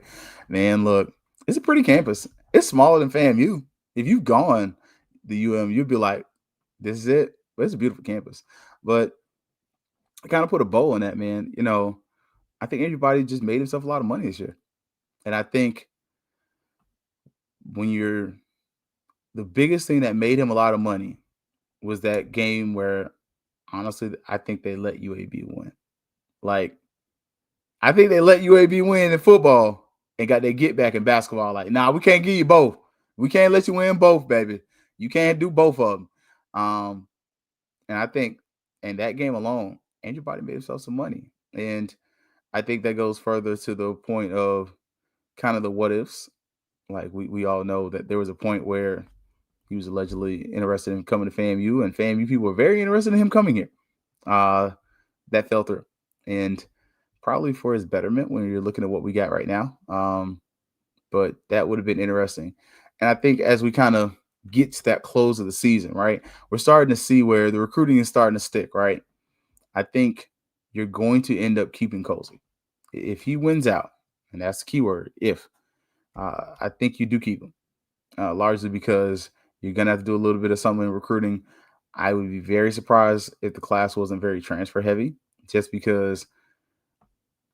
Man, look, it's a pretty campus. It's smaller than FAMU. If you've gone the you'd be like, this is it. But it's a beautiful campus. But I kind of put a bow on that, man. I think everybody just made himself a lot of money this year. And I think the biggest thing that made him a lot of money was that game where, honestly, I think they let UAB win. Like, I think they let UAB win in football and got their get back in basketball. Like, nah, we can't give you both. We can't let you win both, baby. You can't do both of them. And I think in that game alone, Andrew Body made himself some money. And I think that goes further to the point of kind of the what ifs. Like, we all know that there was a point where he was allegedly interested in coming to FAMU, and FAMU people were very interested in him coming here. That fell through. And probably for his betterment when you're looking at what we got right now. But that would have been interesting. And I think as we kind of get to that close of the season, right? We're starting to see where the recruiting is starting to stick, right? I think you're going to end up keeping Colsey. If he wins out, and that's the key word, if, I think you do keep him, largely because you're going to have to do a little bit of something in recruiting. I would be very surprised if the class wasn't very transfer heavy, just because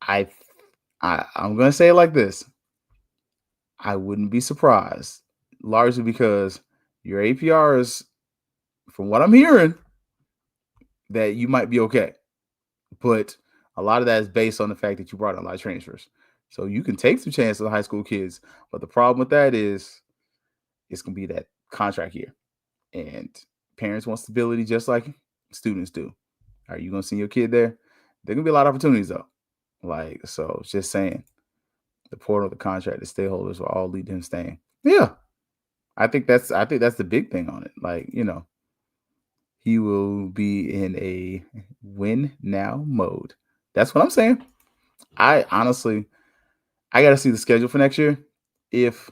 I'm going to say it like this. I wouldn't be surprised, largely because your APR is, from what I'm hearing, that you might be okay. But a lot of that is based on the fact that you brought in a lot of transfers. So you can take some chances with high school kids. But the problem with that is it's going to be that contract year. And parents want stability just like students do. Are you going to send your kid there? There going to be a lot of opportunities, though. So just saying, the portal, the contract, the stakeholders will all lead to him staying. Yeah. I think that's the big thing on it. He will be in a win now mode. That's what I'm saying. I honestly, I got to see the schedule for next year. If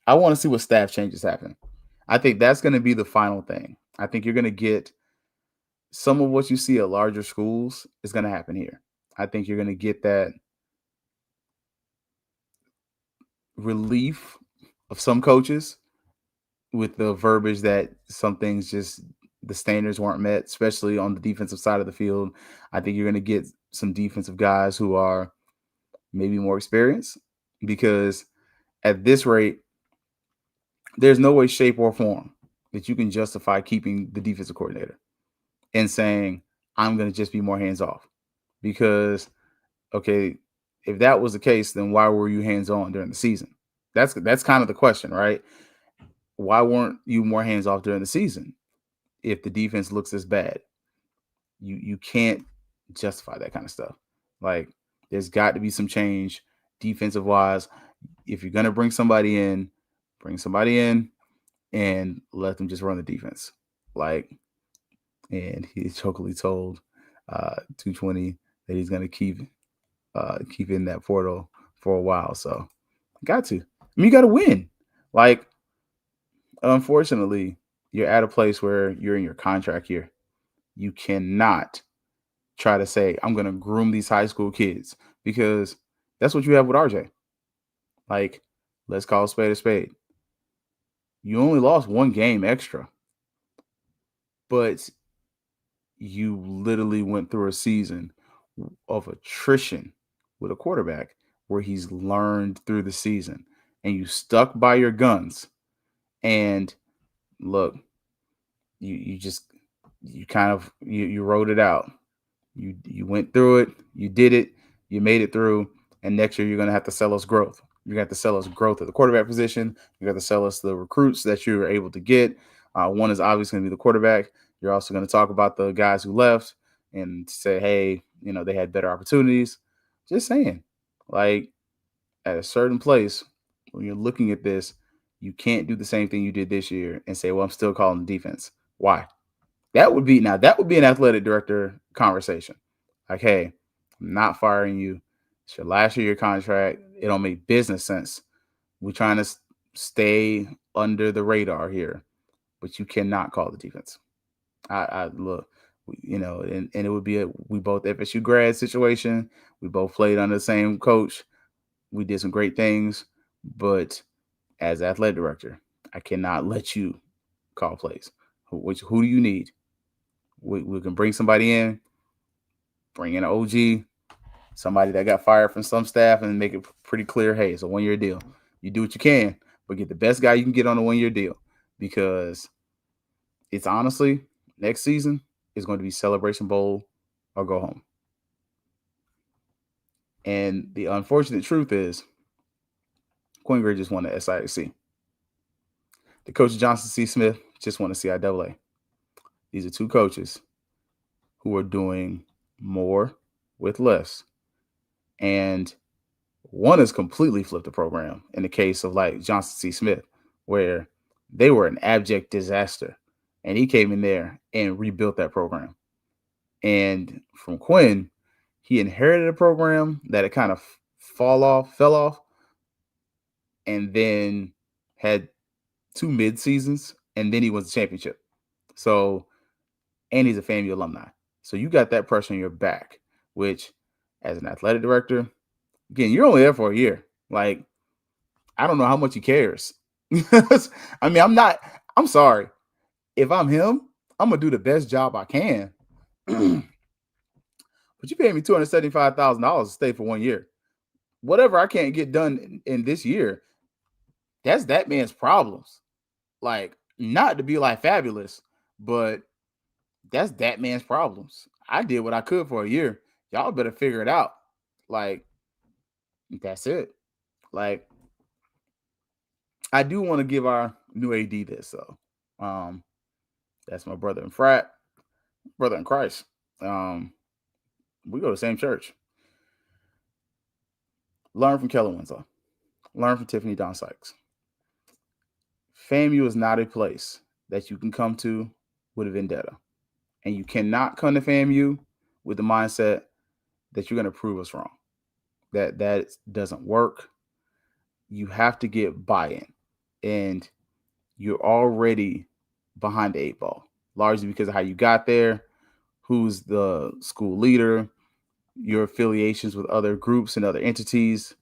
I want to see what staff changes happen, I think that's going to be the final thing. I think you're going to get some of what you see at larger schools is going to happen here. I think you're going to get that relief of some coaches with the verbiage that some things just the standards weren't met, especially on the defensive side of the field. I think you're going to get some defensive guys who are maybe more experienced, because at this rate, there's no way, shape, or form that you can justify keeping the defensive coordinator and saying, I'm going to just be more hands off. Because, okay, if that was the case, then why were you hands on during the season? That's kind of the question, right? Why weren't you more hands off during the season if the defense looks this bad? You can't justify that kind of stuff. There's got to be some change defensive wise. If you're going to bring somebody in and let them just run the defense. And he chokily told 220 that he's going to keep in that portal for a while. So got to. You got to win. Unfortunately, you're at a place where you're in your contract year. You cannot try to say, I'm going to groom these high school kids, because that's what you have with RJ. Let's call a spade a spade. You only lost one game extra, but you literally went through a season of attrition with a quarterback where he's learned through the season, and you stuck by your guns. And look, you wrote it out. You went through it, you did it, you made it through, and next year you're going to have to sell us growth. You're going to have to sell us growth at the quarterback position. You're going to sell us the recruits that you were able to get. One is obviously going to be the quarterback. You're also going to talk about the guys who left and say, hey, they had better opportunities. Just saying, at a certain place, when you're looking at this, you can't do the same thing you did this year and say, well, I'm still calling the defense. Why? That would be an athletic director conversation. Hey, I'm not firing you. It's your last year of your contract. It don't make business sense. We're trying to stay under the radar here, but you cannot call the defense. I look, and it would be we both FSU grad situation. We both played under the same coach. We did some great things, but as athletic director, I cannot let you call plays. Who do you need? We can bring somebody in, bring in an OG, somebody that got fired from some staff, and make it pretty clear, hey, it's a one-year deal. You do what you can, but get the best guy you can get on a one-year deal, because it's honestly, next season is going to be Celebration Bowl or go home. And the unfortunate truth is, Quinn Gray just won the SIAC. The coach Johnson C. Smith just won the CIAA. These are two coaches who are doing more with less. And one has completely flipped the program in the case of Johnson C. Smith, where they were an abject disaster. And he came in there and rebuilt that program. And from Quinn, he inherited a program that it kind of fell off, and then had 2 mid seasons, and then he wins the championship. So, and he's a FAMU alumni. So you got that pressure on your back, which as an athletic director, again, you're only there for a year. Like, I don't know how much he cares. I mean, I'm sorry. If I'm him, I'm going to do the best job I can. But you pay me $275,000 to stay for 1 year. Whatever I can't get done in this year, that's that man's problems. Like, not to be like fabulous, but that's that man's problems. I did what I could for a year. Y'all better figure it out. Like, that's it. Like, I do want to give our new AD this, though. That's my brother in frat, brother in Christ. We go to the same church. Learn from Keller Winslow. Learn from Tiffany Don Sykes. FAMU is not a place that you can come to with a vendetta. And you cannot come to FAMU with the mindset that you're going to prove us wrong. That doesn't work. You have to get buy-in. And you're already behind the 8 ball, largely because of how you got there, who's the school leader, your affiliations with other groups and other entities.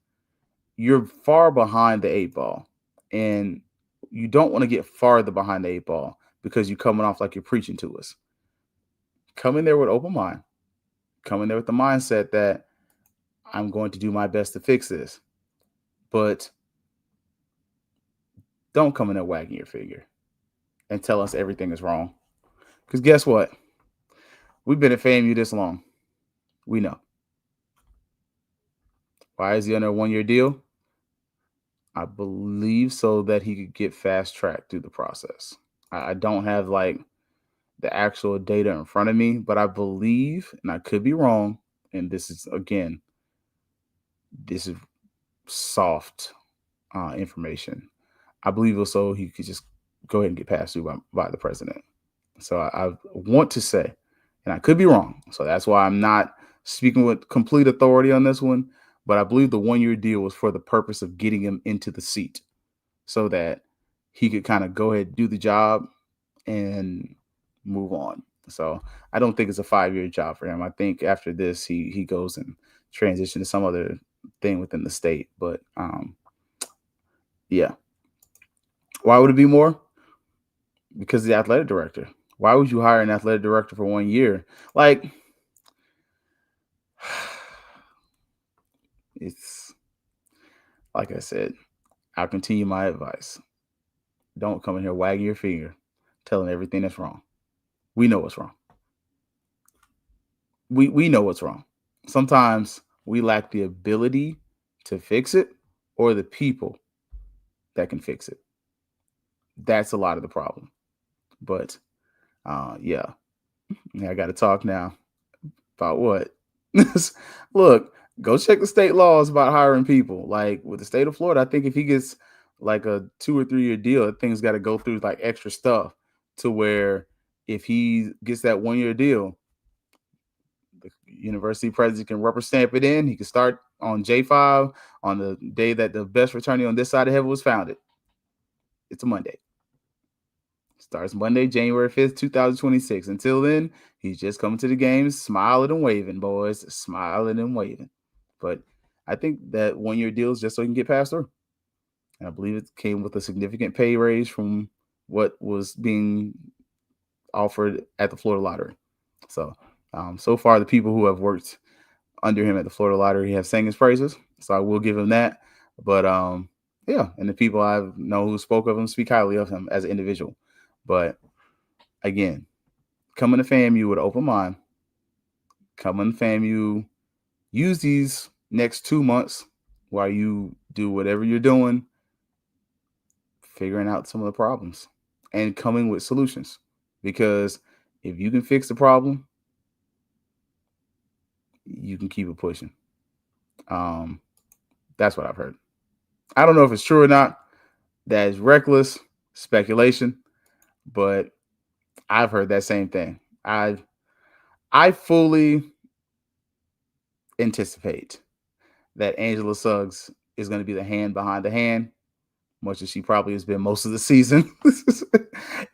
You're far behind the 8 ball. And you don't want to get farther behind the 8 ball because you're coming off like you're preaching to us. Come in there with open mind. Come in there with the mindset that I'm going to do my best to fix this. But don't come in there wagging your finger and tell us everything is wrong. Because guess what? We've been at FAMU this long. We know. Why is he under a 1-year deal? I believe so that he could get fast-tracked through the process. I don't have like the actual data in front of me, but I believe, and I could be wrong, and this is, again, this is soft information. I believe also he could just go ahead and get passed through by the president. So I want to say, and I could be wrong, so that's why I'm not speaking with complete authority on this one, but I believe the 1-year deal was for the purpose of getting him into the seat so that he could kind of go ahead and do the job and move on. So I don't think it's a 5-year job for him. I think after this, he goes and transition to some other thing within the state. But yeah. Why would it be more? Because the athletic director. Why would you hire an athletic director for 1 year? Like, it's like I said, I'll continue my advice. Don't come in here wagging your finger, telling everything that's wrong. We know what's wrong. We know what's wrong. Sometimes we lack the ability to fix it or the people that can fix it. That's a lot of the problem. But yeah, I got to talk now about what? Look, go check the state laws about hiring people. Like with the state of Florida, I think if he gets like a 2 or 3 year deal, things got to go through like extra stuff to where if he gets that 1-year deal, the university president can rubber stamp it in. He can start on J5 on the day that the best fraternity on this side of heaven was founded. It's a Monday. Starts Monday, January 5th, 2026. Until then, he's just coming to the games, smiling and waving, boys. Smiling and waving. But I think that 1-year deal is just so he can get passed through. And I believe it came with a significant pay raise from what was being offered at the Florida Lottery. So, so far, the people who have worked under him at the Florida Lottery have sang his praises. So I will give him that. But yeah, and the people I know who spoke of him speak highly of him as an individual. But again, coming to FAMU with an open mind, coming to FAMU, use these next 2 months while you do whatever you're doing, figuring out some of the problems and coming with solutions. Because if you can fix the problem, you can keep it pushing. That's what I've heard. I don't know if it's true or not. That is reckless speculation, but I've heard that same thing. I fully anticipate that Angela Suggs is going to be the hand behind the hand much as she probably has been most of the season.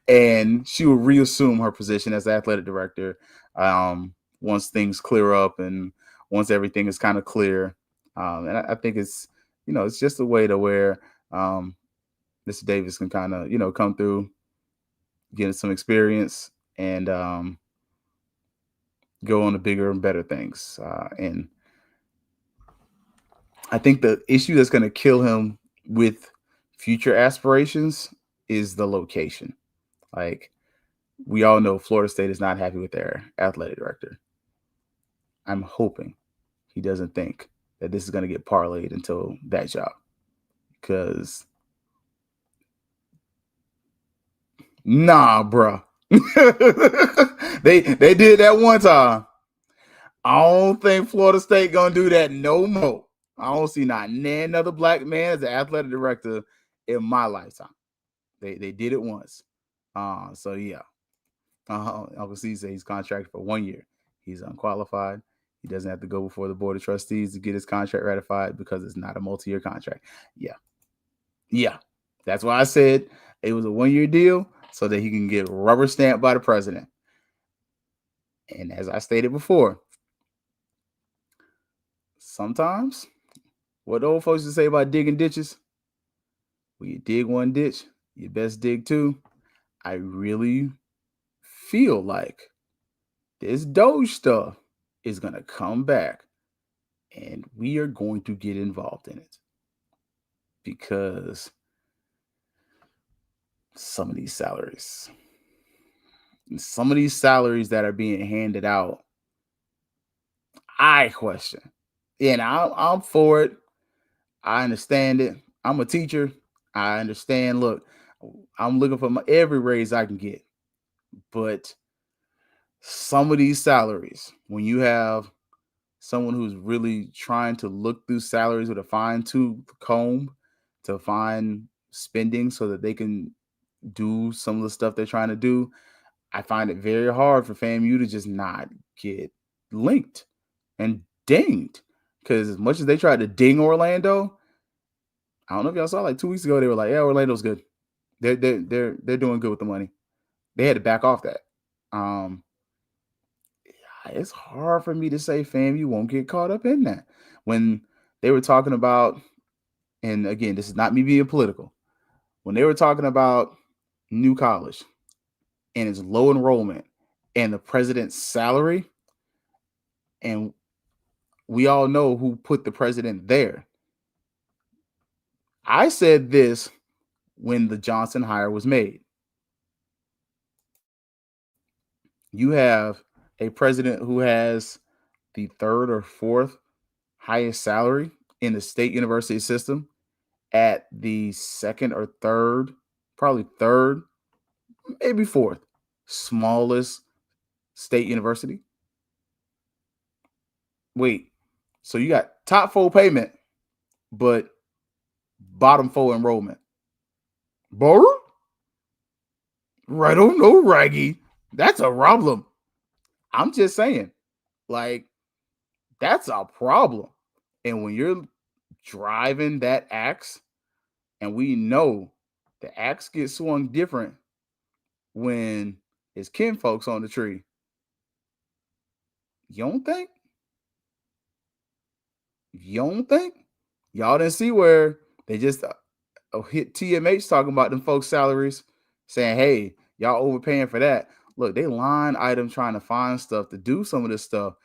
And she will reassume her position as athletic director once things clear up and once everything is kind of clear. And I think it's, it's just a way to where Mr. Davis can kind of, come through, get some experience, and go on to bigger and better things. And I think the issue that's going to kill him with future aspirations is the location. Like, we all know Florida State is not happy with their athletic director. I'm hoping he doesn't think that this is going to get parlayed into that job, because nah, bruh. they did that one time. I don't think Florida State gonna do that no more. I don't see not another black man as an athletic director in my lifetime. They did it once. So yeah. Uncle C said he's contracted for 1 year. He's unqualified. He doesn't have to go before the board of trustees to get his contract ratified because it's not a multi-year contract. Yeah. That's why I said it was a 1 year deal so that he can get rubber stamped by the president. And as I stated before, sometimes what the old folks used to say about digging ditches, when you dig one ditch, you best dig two. I really feel like this Doge stuff is going to come back and we are going to get involved in it, because some of these salaries that are being handed out, I question. And I'm for it. I understand it. I'm a teacher. I understand. Look, I'm looking for every raise I can get. But some of these salaries, when you have someone who's really trying to look through salaries with a fine-tooth comb to find spending so that they can do some of the stuff they're trying to do, I find it very hard for FAMU to just not get linked and dinged. Because as much as they tried to ding Orlando, I don't know if y'all saw, like 2 weeks ago, they were like, yeah, Orlando's good. They're doing good with the money. They had to back off that. It's hard for me to say FAMU won't get caught up in that. When they were talking about, and again, this is not me being political, when they were talking about New College and its low enrollment and the president's salary, and we all know who put the president there. I said this when the Johnson hire was made. You have a president who has the third or fourth highest salary in the state university system at the second or third, probably third, maybe fourth smallest state university. Wait, so you got top four payment, but bottom four enrollment. Bro? Right on, no, Raggy. That's a problem. I'm just saying, like, that's a problem. And when you're driving that axe, and we know the axe gets swung different when it's kin folks on the tree. You don't think? Y'all didn't see where they just hit TMH talking about them folks' salaries, saying, hey, y'all overpaying for that. Look, they line item trying to find stuff to do some of this stuff.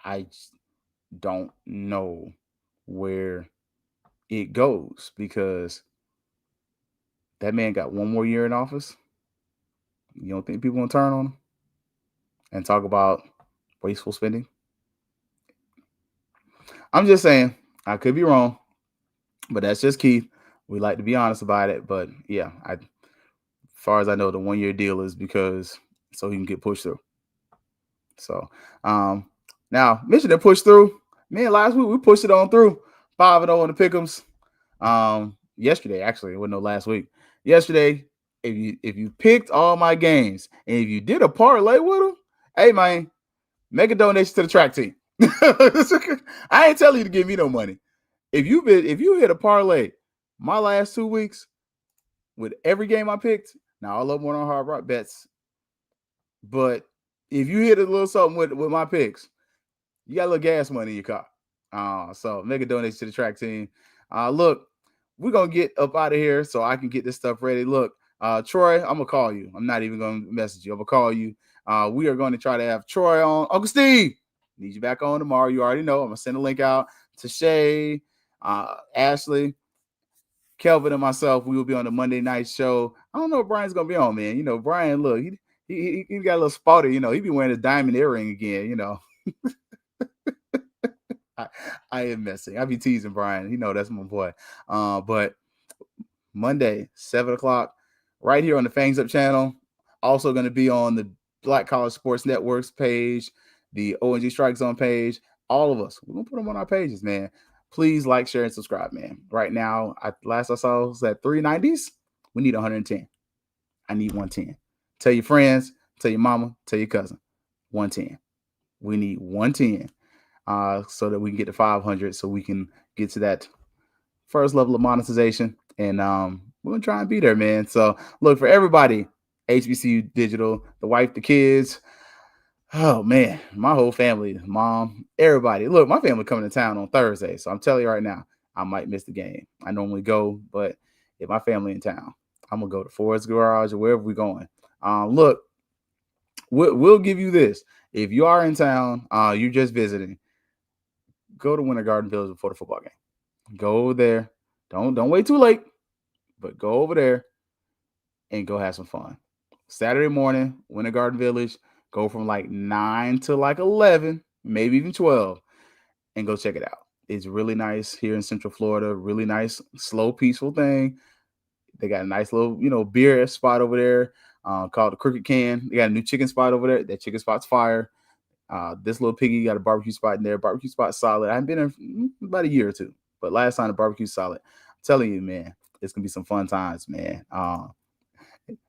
I don't know where it goes, because that man got 1 more year in office. You don't think people will turn on him and talk about wasteful spending? I'm just saying, I could be wrong, but that's just Keith. We like to be honest about it. But yeah, as far as I know, the 1 year deal is because so he can get pushed through. So now mention that push through. Man, last week we pushed it on through 5-0 in the pick'ems. Yesterday, actually, it wasn't no last week. Yesterday, if you picked all my games and if you did a parlay with them, hey man, make a donation to the track team. I ain't telling you to give me no money. if you hit a parlay my last 2 weeks with every game I picked, now I love more on Hard Rock bets, but if you hit a little something with my picks, you got a little gas money in your car. So make a donation to the track team. Look, we're gonna get up out of here so I can get this stuff ready. Look, Troy, I'm gonna call you. I'm not even gonna message you. I'm gonna call you. We are going to try to have Troy on. Uncle Steve, need you back on tomorrow. You already know. I'm gonna send a link out to Shay, Ashley, Kelvin, and myself. We will be on the Monday night show. I don't know if Brian's gonna be on, man. You know, Brian, look, he got a little spotted. You know, he be wearing his diamond earring again. You know. I am messing. I be teasing Brian. You know that's my boy. But Monday, 7 o'clock, right here on the Fangs Up channel. Also going to be on the Black College Sports Networks page, the ONG Strike Zone page. All of us, we're gonna put them on our pages, man. Please like, share, and subscribe, man. Right now, last I saw was at 390s. We need 110. I need 110. Tell your friends, tell your mama, tell your cousin. 110. We need 110. So that we can get to 500, so we can get to that first level of monetization. And we're going to try and be there, man. So look, for everybody, HBCU Digital, the wife, the kids, oh, man, my whole family, mom, everybody. Look, my family coming to town on Thursday. So I'm telling you right now, I might miss the game. I normally go, but if my family in town, I'm going to go to Ford's Garage or wherever we're going. Look, we'll give you this. If you are in town, you're just visiting, go to Winter Garden Village before the football game. Go over there. Don't wait too late, but go over there and go have some fun. Saturday morning, Winter Garden Village. Go from like 9 to like 11, maybe even 12, and go check it out. It's really nice here in Central Florida. Really nice, slow, peaceful thing. They got a nice little, beer spot over there called the Crooked Can. They got a new chicken spot over there. That chicken spot's fire. This little piggy got a barbecue spot in there. Barbecue spot solid. I haven't been there about a year or two, but last time the barbecue solid. I'm telling you, man, it's gonna be some fun times, man.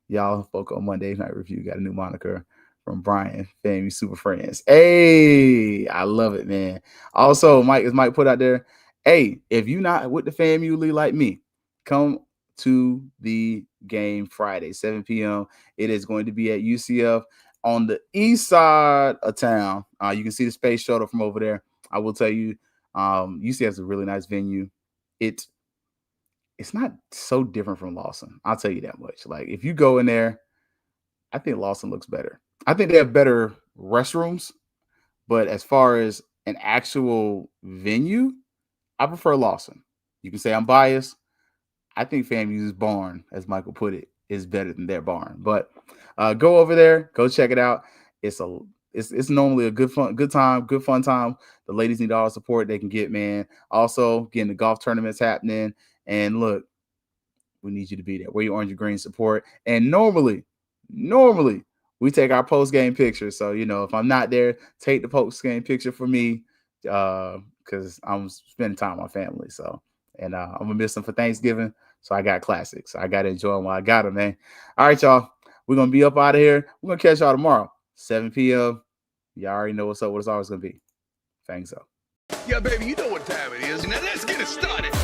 Y'all spoke on Monday Night Review. Got a new moniker from Brian, FAMU Super Friends. Hey, I love it, man. Also, Mike put out there, hey, if you not with the FAMU League like me, come to the game Friday, 7 p.m. It is going to be at UCF. On the east side of town, you can see the Space Shuttle from over there. I will tell you, UCF is a really nice venue. It's not so different from Lawson. I'll tell you that much. Like, if you go in there, I think Lawson looks better. I think they have better restrooms, but as far as an actual venue, I prefer Lawson. You can say I'm biased. I think FAMU's barn, as Michael put it, is better than their barn. But go over there, go check it out. It's normally a good fun time. The ladies need all the support they can get, man. Also, getting the golf tournaments happening. And look, we need you to be there. Wear your orange and green support. And normally, we take our post-game picture. So, if I'm not there, take the post-game picture for me because I'm spending time with my family. So, and I'm going to miss them for Thanksgiving. So I got classics. I got to enjoy them while I got them, man. All right, y'all. We're going to be up out of here. We're going to catch y'all tomorrow, 7 p.m. Y'all already know what's up, what it's always going to be. Thanks, up. Yeah, baby, you know what time it is. Now let's get it started.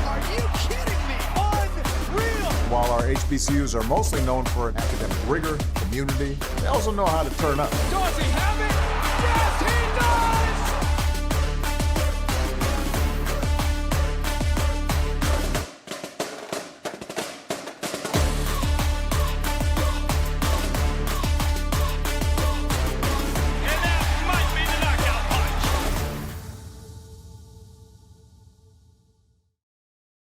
Are you kidding me? Unreal. While our HBCUs are mostly known for academic rigor, community, they also know how to turn up. Does he have it?